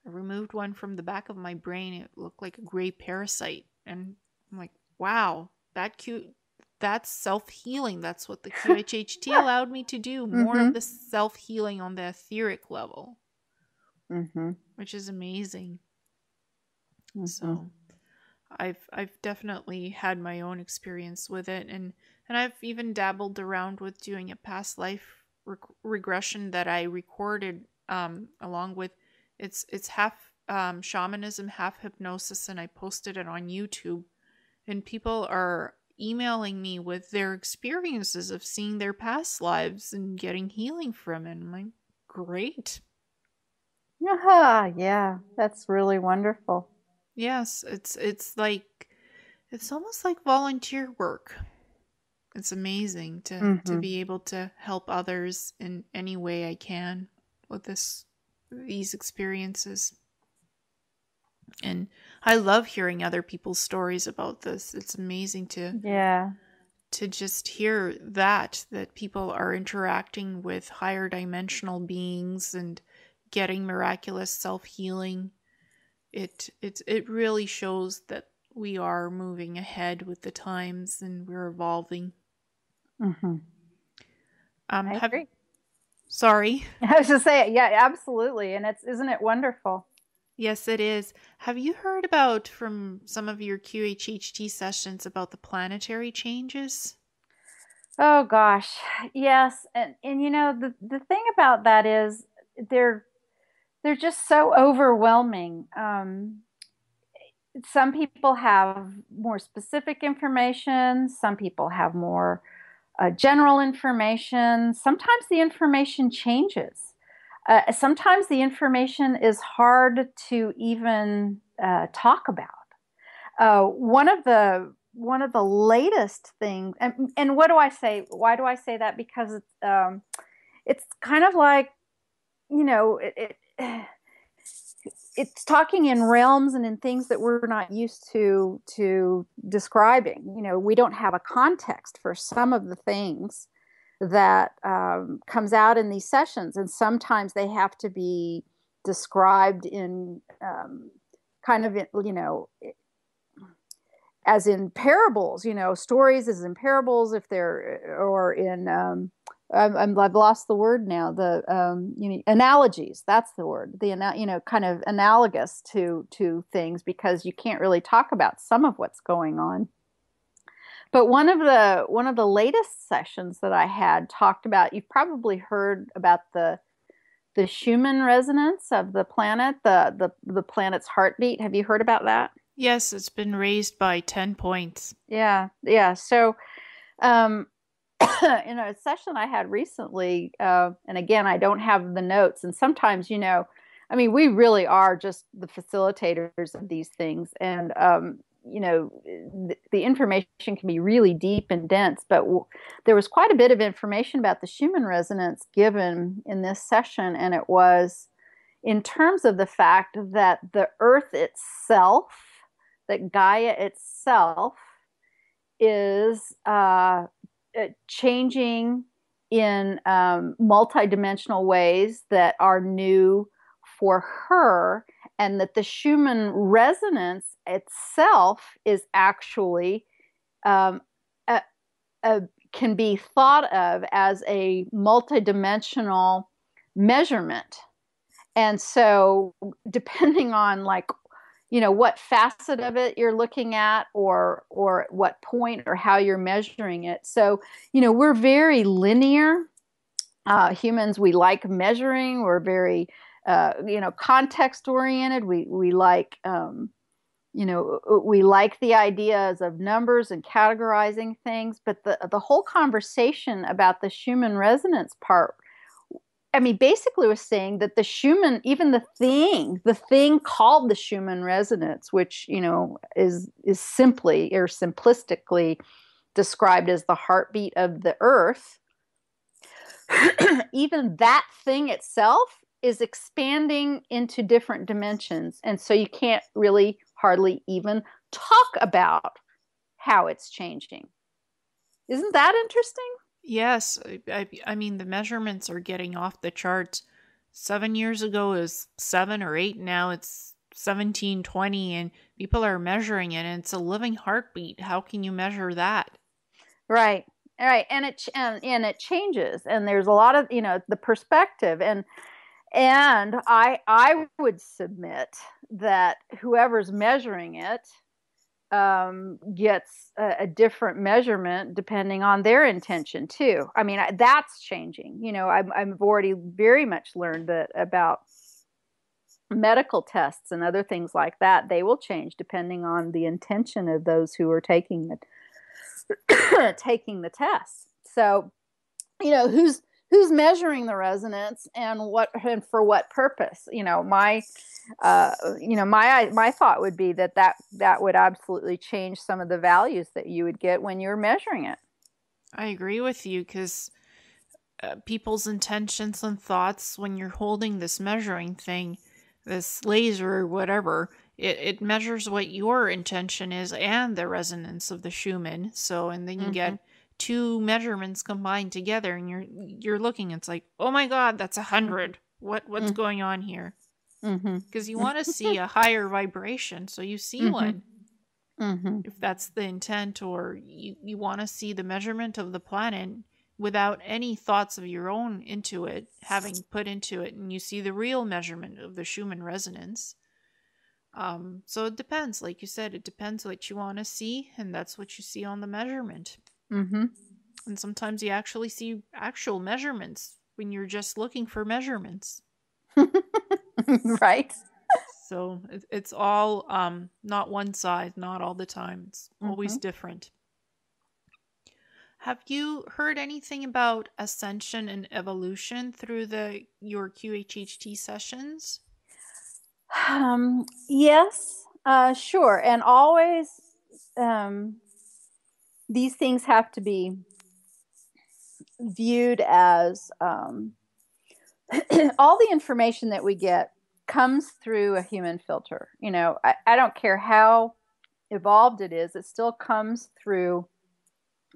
I removed one from the back of my brain. It looked like a gray parasite, and I'm like, wow, that's self-healing. That's what the QHHT allowed me to do. More Mm-hmm. of the self-healing on the etheric level, Mm-hmm. which is amazing. Mm-hmm. So I've definitely had my own experience with it, and I've even dabbled around with doing a past life regression that I recorded along with it's half shamanism, half hypnosis, and I posted it on YouTube, and people are emailing me with their experiences of seeing their past lives and getting healing from it. I'm like, great. Aha, yeah, that's really wonderful. Yes, it's almost like volunteer work. It's amazing to Mm-hmm. be able to help others in any way I can with these experiences. And I love hearing other people's stories about this. It's amazing Yeah. to just hear that people are interacting with higher dimensional beings and getting miraculous self-healing. It really shows that we are moving ahead with the times and we're evolving. Mm-hmm. I Have agree. Sorry. I was just saying, yeah, absolutely. And isn't it wonderful? Yes, it is. Have you heard about from some of your QHHT sessions about the planetary changes? Oh gosh. Yes. And the thing about that is they're they're just so overwhelming. Some people have more specific information, some people have more general information. Sometimes the information changes. Sometimes the information is hard to even talk about. One of the latest things, and what do I say? Why do I say that? Because it's kind of like it's talking in realms and in things that we're not used to describing. We don't have a context for some of the things that comes out in these sessions, and sometimes they have to be described in kind of as in parables, stories as in parables, if they're or in I've lost the word now. The analogies. That's the word. Kind of analogous to things, because you can't really talk about some of what's going on. But one of the latest sessions that I had talked about. You've probably heard about the Schumann resonance of the planet, the planet's heartbeat. Have you heard about that? Yes, it's been raised by 10 points. Yeah, yeah. So, um, in a session I had recently, and again, I don't have the notes, and sometimes, I mean, we really are just the facilitators of these things, and the information can be really deep and dense, but there was quite a bit of information about the Schumann resonance given in this session, and it was in terms of the fact that the Earth itself, that Gaia itself, is changing in multidimensional ways that are new for her, and that the Schumann resonance itself is actually um, a, can be thought of as a multidimensional measurement. And so, depending on what facet of it you're looking at, or what point or how you're measuring it. So, we're very linear. Humans, we like measuring. We're very, context oriented. We like, we like the ideas of numbers and categorizing things. But the whole conversation about the Schumann resonance part, I mean, basically was saying that the Schumann, even the thing called the Schumann resonance, which, is simply or simplistically described as the heartbeat of the earth, even that thing itself is expanding into different dimensions. And so you can't really hardly even talk about how it's changing. Isn't that interesting? Yes, I mean, the measurements are getting off the charts. 7 years ago is 7 or 8. Now it's 17, 20, and people are measuring it, and it's a living heartbeat. How can you measure that? Right. Right. And it changes, and there's a lot of, the perspective, and I would submit that whoever's measuring it gets a different measurement depending on their intention too. I mean, that's changing. I've already very much learned that about medical tests and other things like that. They will change depending on the intention of those who are taking taking the test. So, who's measuring the resonance, and for what purpose? My thought would be that would absolutely change some of the values that you would get when you're measuring it. I agree with you, because people's intentions and thoughts, when you're holding this measuring thing, this laser or whatever, it measures what your intention is and the resonance of the Schumann. So, and then you get two measurements combined together, and you're looking, it's like, oh my God, that's 100. What's going on here? Because you want to see a higher vibration, so you see one. If that's the intent, or you want to see the measurement of the planet without any thoughts of your own into it, having put into it, and you see the real measurement of the Schumann resonance. So it depends. Like you said, it depends what you want to see, and that's what you see on the measurement. And sometimes you actually see actual measurements when you're just looking for measurements. Right. So it's all not one size, not all the time. It's always different. Have you heard anything about ascension and evolution through your QHHT sessions? Yes, sure. And always, these things have to be viewed as all the information that we get comes through a human filter. I don't care how evolved it is, it still comes through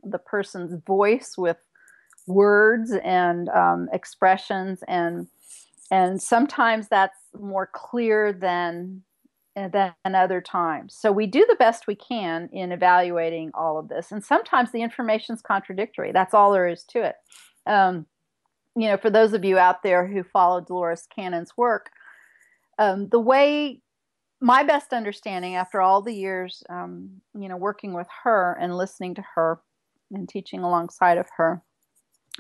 the person's voice with words and expressions, and sometimes that's more clear than other times. So we do the best we can in evaluating all of this, and sometimes the information's contradictory. That's all there is to it. For those of you out there who follow Dolores Cannon's work, the way my best understanding after all the years, working with her and listening to her and teaching alongside of her,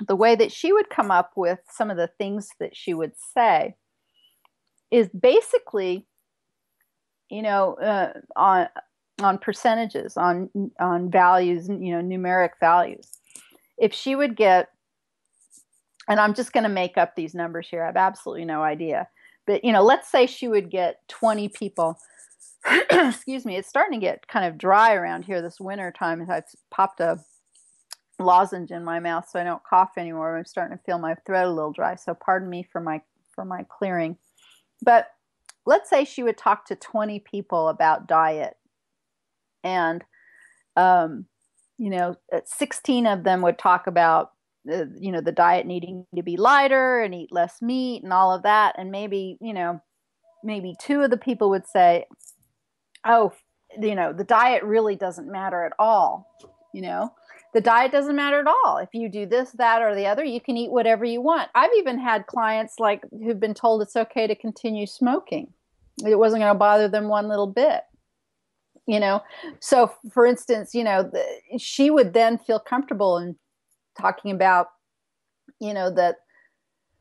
the way that she would come up with some of the things that she would say is basically, on percentages, on values, numeric values. If she would get, and I'm just going to make up these numbers here, I have absolutely no idea, but let's say she would get 20 people. Excuse me, it's starting to get kind of dry around here this winter time. I've popped a lozenge in my mouth so I don't cough anymore. I'm starting to feel my throat a little dry, so pardon me for my clearing. But let's say she would talk to 20 people about diet, and 16 of them would talk about the diet needing to be lighter and eat less meat and all of that, and maybe maybe two of the people would say, oh, the diet really doesn't matter at all. The diet doesn't matter at all. If you do this, that, or the other, you can eat whatever you want. I've even had clients like who've been told it's okay to continue smoking. It wasn't going to bother them one little bit. So for instance, she would then feel comfortable in talking about, that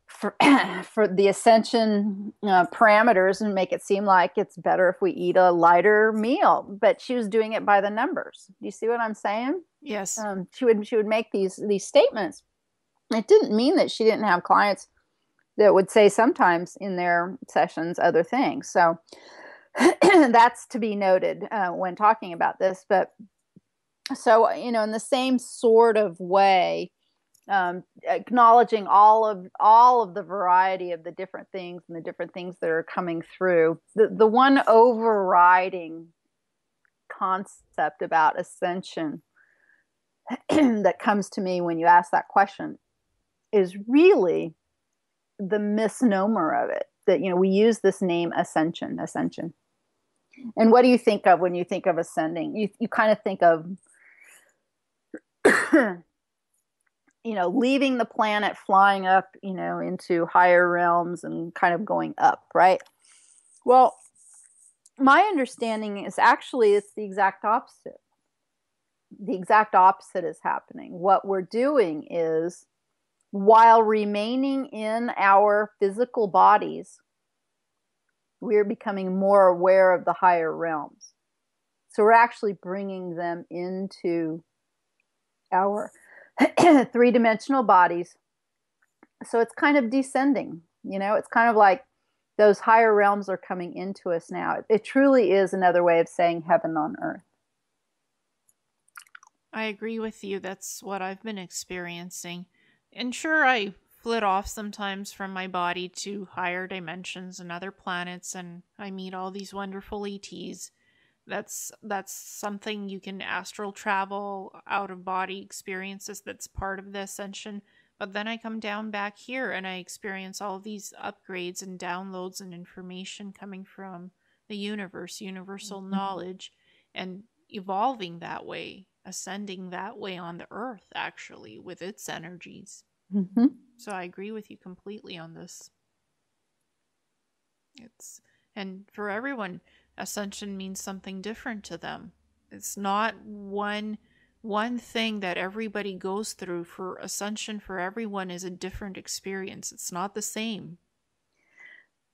for, for the ascension parameters, and make it seem like it's better if we eat a lighter meal. But she was doing it by the numbers. Do you see what I'm saying? Yes. She would make these statements. It didn't mean that she didn't have clients that would say sometimes in their sessions other things. So that's to be noted when talking about this. But so, in the same sort of way, acknowledging all of the variety of the different things and the different things that are coming through. The one overriding concept about ascension that comes to me when you ask that question is really the misnomer of it. That we use this name ascension. And what do you think of when you think of ascending? You kind of think of leaving the planet, flying up, into higher realms and kind of going up, right? Well, my understanding is actually it's the exact opposite. The exact opposite is happening. What we're doing is, while remaining in our physical bodies, we're becoming more aware of the higher realms. So we're actually bringing them into our three-dimensional bodies. So it's kind of descending, it's kind of like those higher realms are coming into us now. It truly is another way of saying heaven on earth. I agree with you. That's what I've been experiencing. And sure, I flit off sometimes from my body to higher dimensions and other planets, and I meet all these wonderful ETs. That's something you can astral travel, out of body experiences. That's part of the ascension. But then I come down back here and I experience all these upgrades and downloads and information coming from the universe, universal knowledge, and evolving that way, ascending that way on the earth, actually, with its energies. Mm-hmm. So I agree with you completely on this. And for everyone, ascension means something different to them. It's not one thing that everybody goes through. For ascension, for everyone, is a different experience. It's not the same.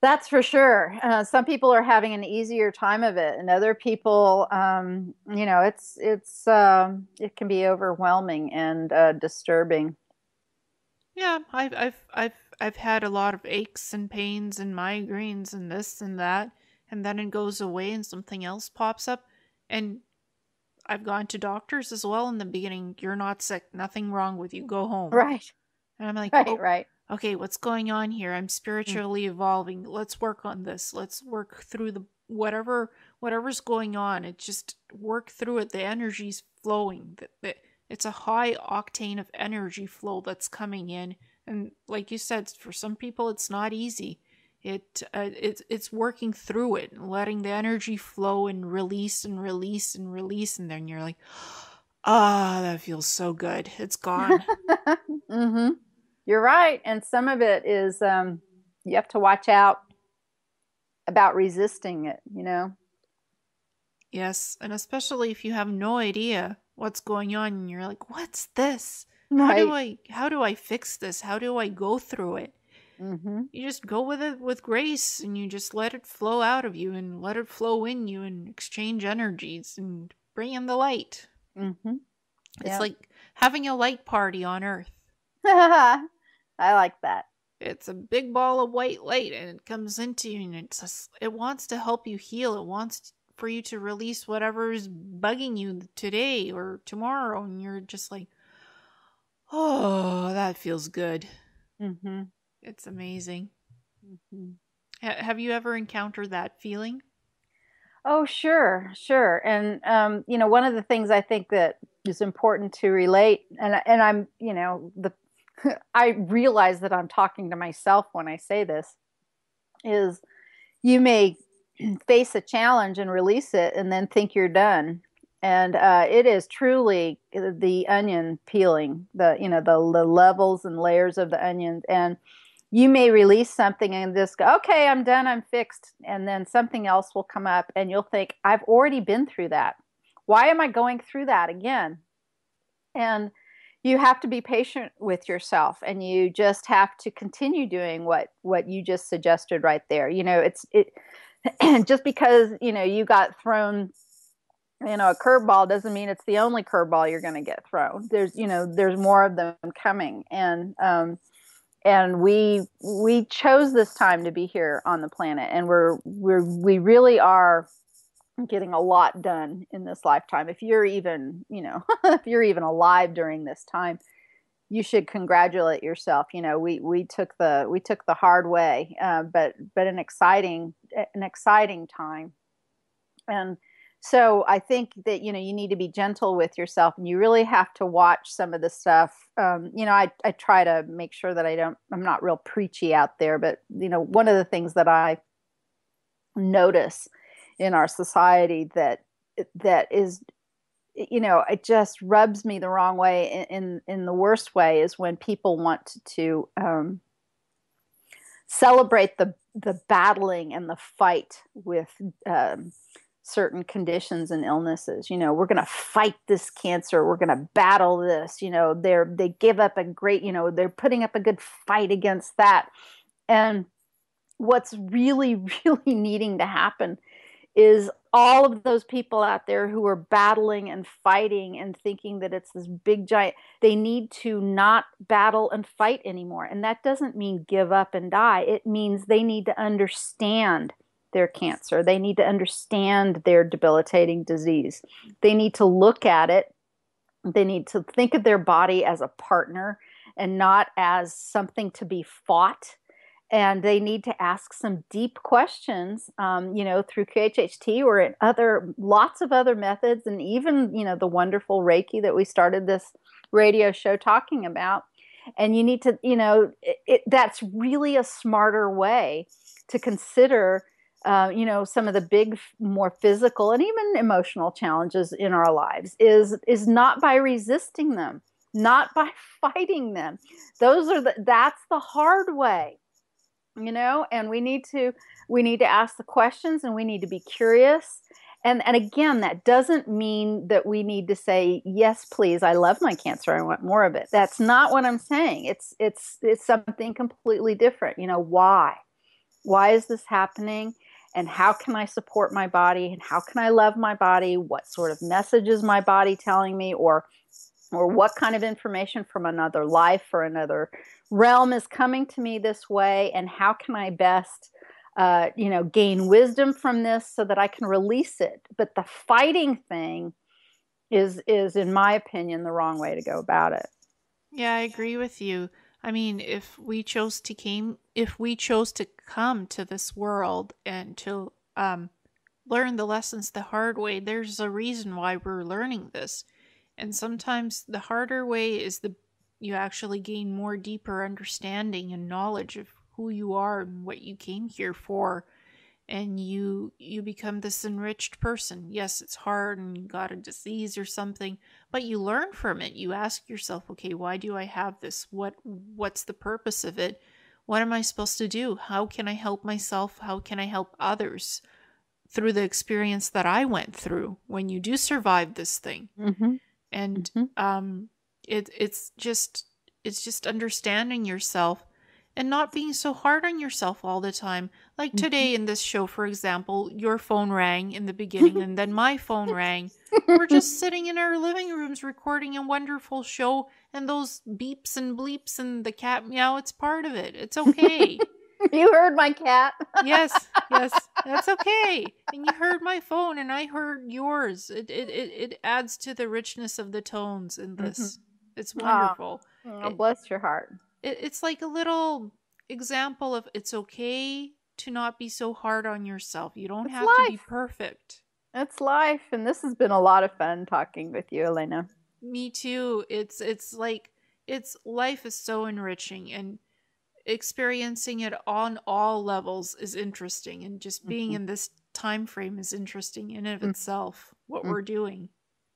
That's for sure. Some people are having an easier time of it, and other people, it can be overwhelming and disturbing. Yeah, I've had a lot of aches and pains and migraines and this and that, and then it goes away and something else pops up. And I've gone to doctors as well in the beginning. You're not sick, nothing wrong with you. Go home. Right. And I'm like, Right. oh, Right. okay, what's going on here? I'm spiritually evolving. Let's work on this. Let's work through the whatever's going on. It just work through it. The energy's flowing. It's a high octane of energy flow that's coming in. And like you said, for some people it's not easy. It's working through it and letting the energy flow and release and release and release, and then you're like, ah, that feels so good. It's gone. Mm-hmm. You're right. And some of it is you have to watch out about resisting it, Yes, and especially if you have no idea what's going on and you're like, what's this? Right. How do I fix this? How do I go through it? Mm-hmm. You just go with it with grace, and you just let it flow out of you and let it flow in you and exchange energies and bring in the light. Mm-hmm. It's like having a light party on Earth. I like that. It's a big ball of white light, and it comes into you, and it wants to help you heal. It wants for you to release whatever is bugging you today or tomorrow, and you're just like, oh, that feels good. Mm-hmm. It's amazing. Mm-hmm. Have you ever encountered that feeling? Oh, sure, sure. And one of the things I think that is important to relate, and I'm, I realize that I'm talking to myself when I say this, is, you may face a challenge and release it and then think you're done. And it is truly the onion peeling, the levels and layers of the onions. And you may release something and just go, okay, I'm done, I'm fixed. And then something else will come up and you'll think, I've already been through that. Why am I going through that again? And you have to be patient with yourself, and you just have to continue doing what you just suggested right there. It just because you got thrown a curveball doesn't mean it's the only curveball you're going to get thrown. There's more of them coming. And we chose this time to be here on the planet, and we really are getting a lot done in this lifetime. If you're even if you're even alive during this time, you should congratulate yourself. We took the hard way, but an exciting time. And so I think that you need to be gentle with yourself, and you really have to watch some of the stuff. I try to make sure that I'm not real preachy out there, but one of the things that I notice in our society that is, it just rubs me the wrong way in the worst way, is when people want to celebrate the battling and the fight with certain conditions and illnesses. We're going to fight this cancer. We're going to battle this. They give up a great, they're putting up a good fight against that. And what's really, really needing to happen is all of those people out there who are battling and fighting and thinking that it's this big giant, they need to not battle and fight anymore. And that doesn't mean give up and die. It means they need to understand their cancer. They need to understand their debilitating disease. They need to look at it. They need to think of their body as a partner and not as something to be fought. And they need to ask some deep questions, through QHHT or in lots of other methods, and even, the wonderful Reiki that we started this radio show talking about. And you need to, that's really a smarter way to consider, some of the big, more physical and even emotional challenges in our lives is not by resisting them, not by fighting them. That's the hard way. And we need to ask the questions, and we need to be curious. And again, that doesn't mean that we need to say, yes, please, I love my cancer, I want more of it. That's not what I'm saying. It's something completely different. Why is this happening? And how can I support my body? And how can I love my body? What sort of message is my body telling me? Or what kind of information from another life or another realm is coming to me this way, and how can I best gain wisdom from this so that I can release it. But the fighting thing is in my opinion the wrong way to go about it. Yeah, I agree with you. I mean, if we chose to come to this world and to learn the lessons the hard way, there's a reason why we're learning this. And sometimes the harder way is you actually gain more deeper understanding and knowledge of who you are and what you came here for. And you become this enriched person. Yes, it's hard and you got a disease or something, but you learn from it. You ask yourself, okay, why do I have this? What's the purpose of it? What am I supposed to do? How can I help myself? How can I help others through the experience that I went through when you do survive this thing? Mm-hmm. And mm-hmm. It's just understanding yourself and not being so hard on yourself all the time. Like today in this show, for example, your phone rang in the beginning and then my phone rang. We're just sitting in our living rooms recording a wonderful show, and those beeps and bleeps and the cat meow, it's part of it. It's okay. You heard my cat. Yes, that's okay. And you heard my phone and I heard yours. It adds to the richness of the tones in this. Mm-hmm. It's wonderful. Oh, bless your heart. It's like a little example of it's okay to not be so hard on yourself. You don't have to be perfect. It's life, and this has been a lot of fun talking with you, Me too. It's like life is so enriching, and experiencing it on all levels is interesting, and just being Mm-hmm. in this time frame is interesting in and of Mm-hmm. itself. What we're doing,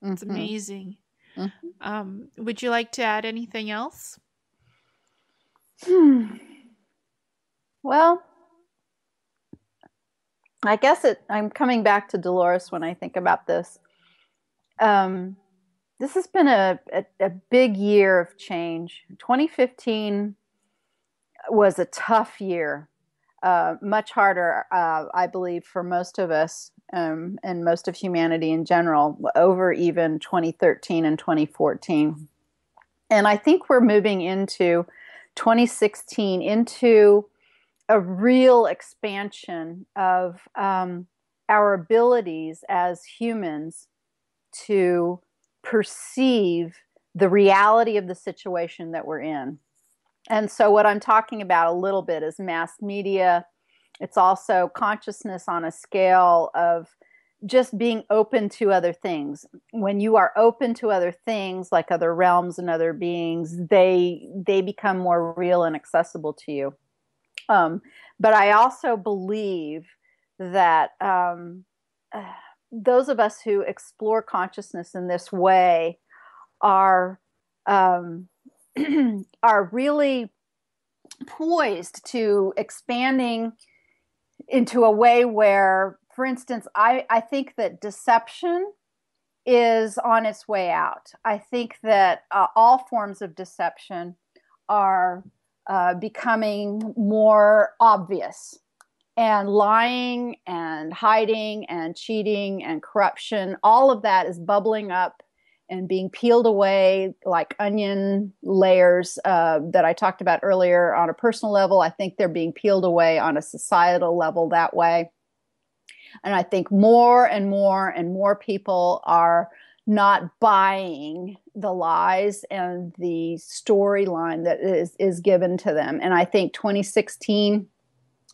it's Mm-hmm. amazing. Mm-hmm. Would you like to add anything else? Hmm. Well, I guess I'm coming back to Dolores when I think about this. Um, this has been a big year of change. 2015 was a tough year, much harder, I believe, for most of us, and most of humanity in general, over even 2013 and 2014. And I think we're moving into 2016 into a real expansion of our abilities as humans to perceive the reality of the situation that we're in. And so, what I'm talking about a little bit is mass media. It's also consciousness on a scale of just being open to other things. When you are open to other things, like other realms and other beings, they become more real and accessible to you. Um, but I also believe that those of us who explore consciousness in this way are um, are really poised to expanding into a way where, for instance, I think that deception is on its way out. I think that all forms of deception are becoming more obvious, and lying and hiding and cheating and corruption, all of that is bubbling up and being peeled away like onion layers that I talked about earlier on a personal level. I think they're being peeled away on a societal level that way. And I think more and more and more people are not buying the lies and the storyline that is given to them. And I think 2016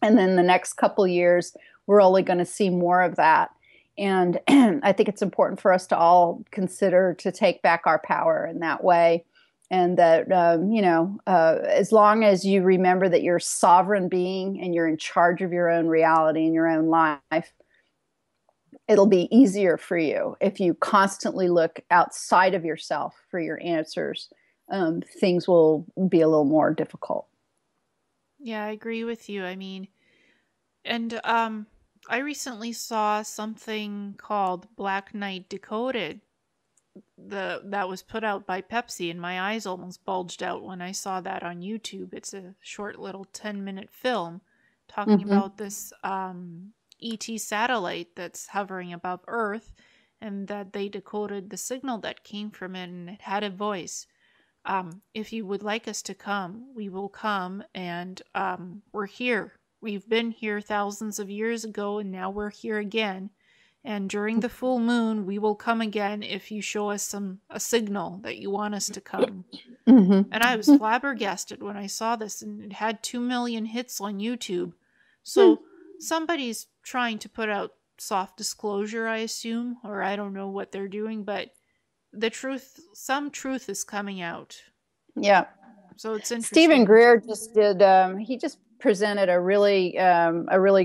and then the next couple years, we're only going to see more of that. And I think it's important for us to all consider to take back our power in that way. And that, as long as you remember that you're a sovereign being and you're in charge of your own reality and your own life, it'll be easier for you. If you constantly look outside of yourself for your answers, things will be a little more difficult. Yeah, I agree with you. I mean, and I recently saw something called Black Knight Decoded. That was put out by Pepsi, and my eyes almost bulged out when I saw that on YouTube. It's a short little 10-minute film talking Mm-hmm. about this ET satellite that's hovering above Earth, and that they decoded the signal that came from it, and it had a voice. If you would like us to come, we will come, and we're here. We've been here thousands of years ago, and now we're here again. And during the full moon, we will come again if you show us a signal that you want us to come. Mm-hmm. And I was flabbergasted when I saw this, and it had 2 million hits on YouTube. So somebody's trying to put out soft disclosure, I assume, or I don't know what they're doing, but some truth is coming out. Yeah. So it's Stephen interesting. Greer just did. He just presented a really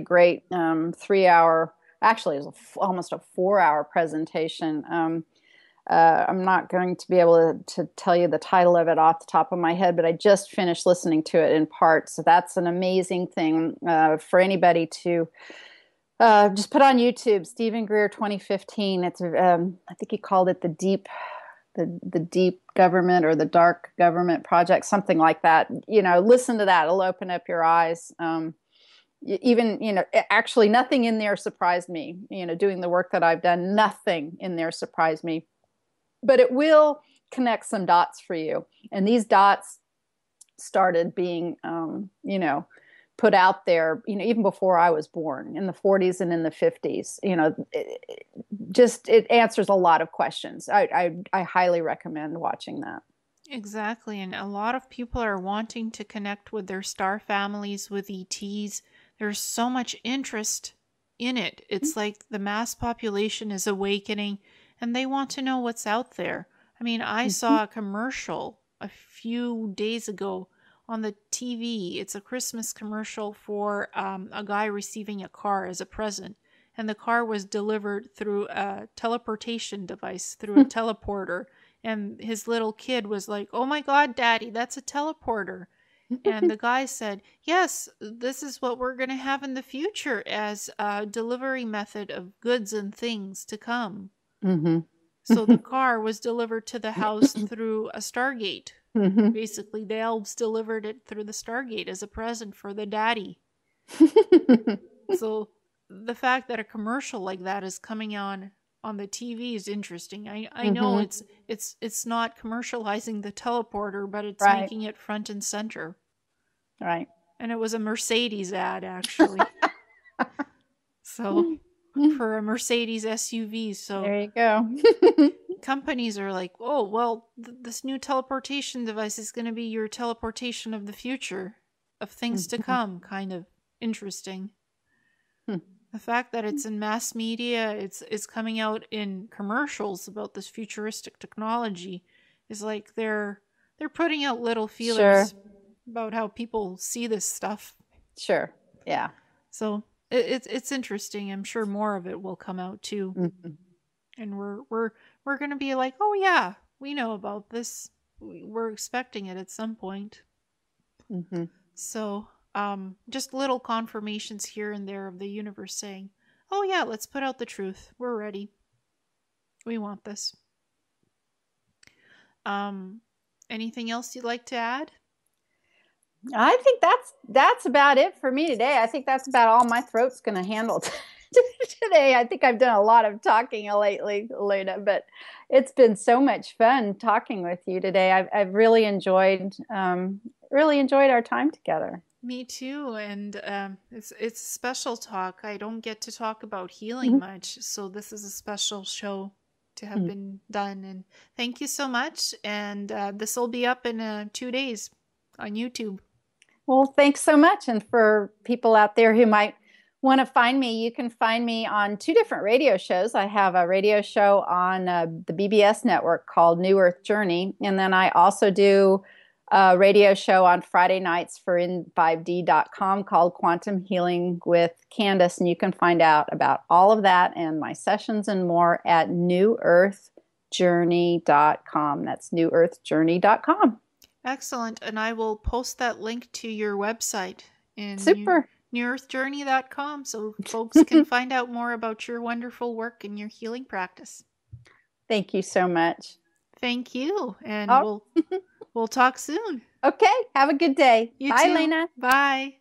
great 3 hour. Actually, it was almost a 4 hour presentation. I'm not going to be able to tell you the title of it off the top of my head, but I just finished listening to it in part. So that's an amazing thing for anybody to just put on YouTube. Stephen Greer 2015. It's I think he called it the deep government or the dark government project, something like that. Listen to that. It'll open up your eyes. Even, actually nothing in there surprised me, doing the work that I've done, nothing in there surprised me, but it will connect some dots for you. And these dots started being, put out there, even before I was born, in the 40s and in the 50s. It answers a lot of questions. I highly recommend watching that. Exactly. And a lot of people are wanting to connect with their star families, with ETs. There's so much interest in it. It's like the mass population is awakening, and they want to know what's out there. I mean, I Mm-hmm. saw a commercial a few days ago on the TV. It's a Christmas commercial for a guy receiving a car as a present. And the car was delivered through a teleportation device, through a teleporter. And his little kid was like, "Oh my God, Daddy, that's a teleporter." And the guy said, "Yes, this is what we're going to have in the future as a delivery method of goods and things to come." Mm-hmm. So the car was delivered to the house through a Stargate. Mm-hmm. Basically, the elves delivered it through the Stargate as a present for the daddy. So the fact that a commercial like that is coming on the TV is interesting. I know Mm-hmm. it's not commercializing the teleporter, but it's Right. making it front and center. Right. And it was a Mercedes ad, actually. So for a Mercedes SUV. So There you go. companies are like, "Oh, well, this new teleportation device is going to be your teleportation of the future, of things to come." Kind of interesting. The fact that it's in mass media, it's coming out in commercials about this futuristic technology is like they're putting out little Sure. feelers about how people see this stuff. Sure. Yeah. So it's interesting. I'm sure more of it will come out too. Mm-hmm. And we're going to be like, "Oh yeah, we know about this. We're expecting it at some point." Mm-hmm. So, just little confirmations here and there of the universe saying, "Oh yeah, let's put out the truth. We're ready. We want this." Um, anything else you'd like to add? I think that's about it for me today. I think that's about all my throat's going to handle today. I think I've done a lot of talking lately, Ileana, but it's been so much fun talking with you today. I've really enjoyed our time together. Me too, and it's a special talk. I don't get to talk about healing Mhm. much, so this is a special show to have Mhm. been done. And thank you so much. And this will be up in 2 days on YouTube. Well, thanks so much. And for people out there who might want to find me, you can find me on two different radio shows. I have a radio show on the BBS network called New Earth Journey. And then I also do a radio show on Friday nights for in5d.com called Quantum Healing with Candace. And you can find out about all of that and my sessions and more at newearthjourney.com. That's newearthjourney.com. Excellent. And I will post that link to your website in Super. newearthjourney.com so folks can find out more about your wonderful work and your healing practice. Thank you so much. Thank you. And Oh. we'll talk soon. Okay. Have a good day. You Bye, too. Lena. Bye.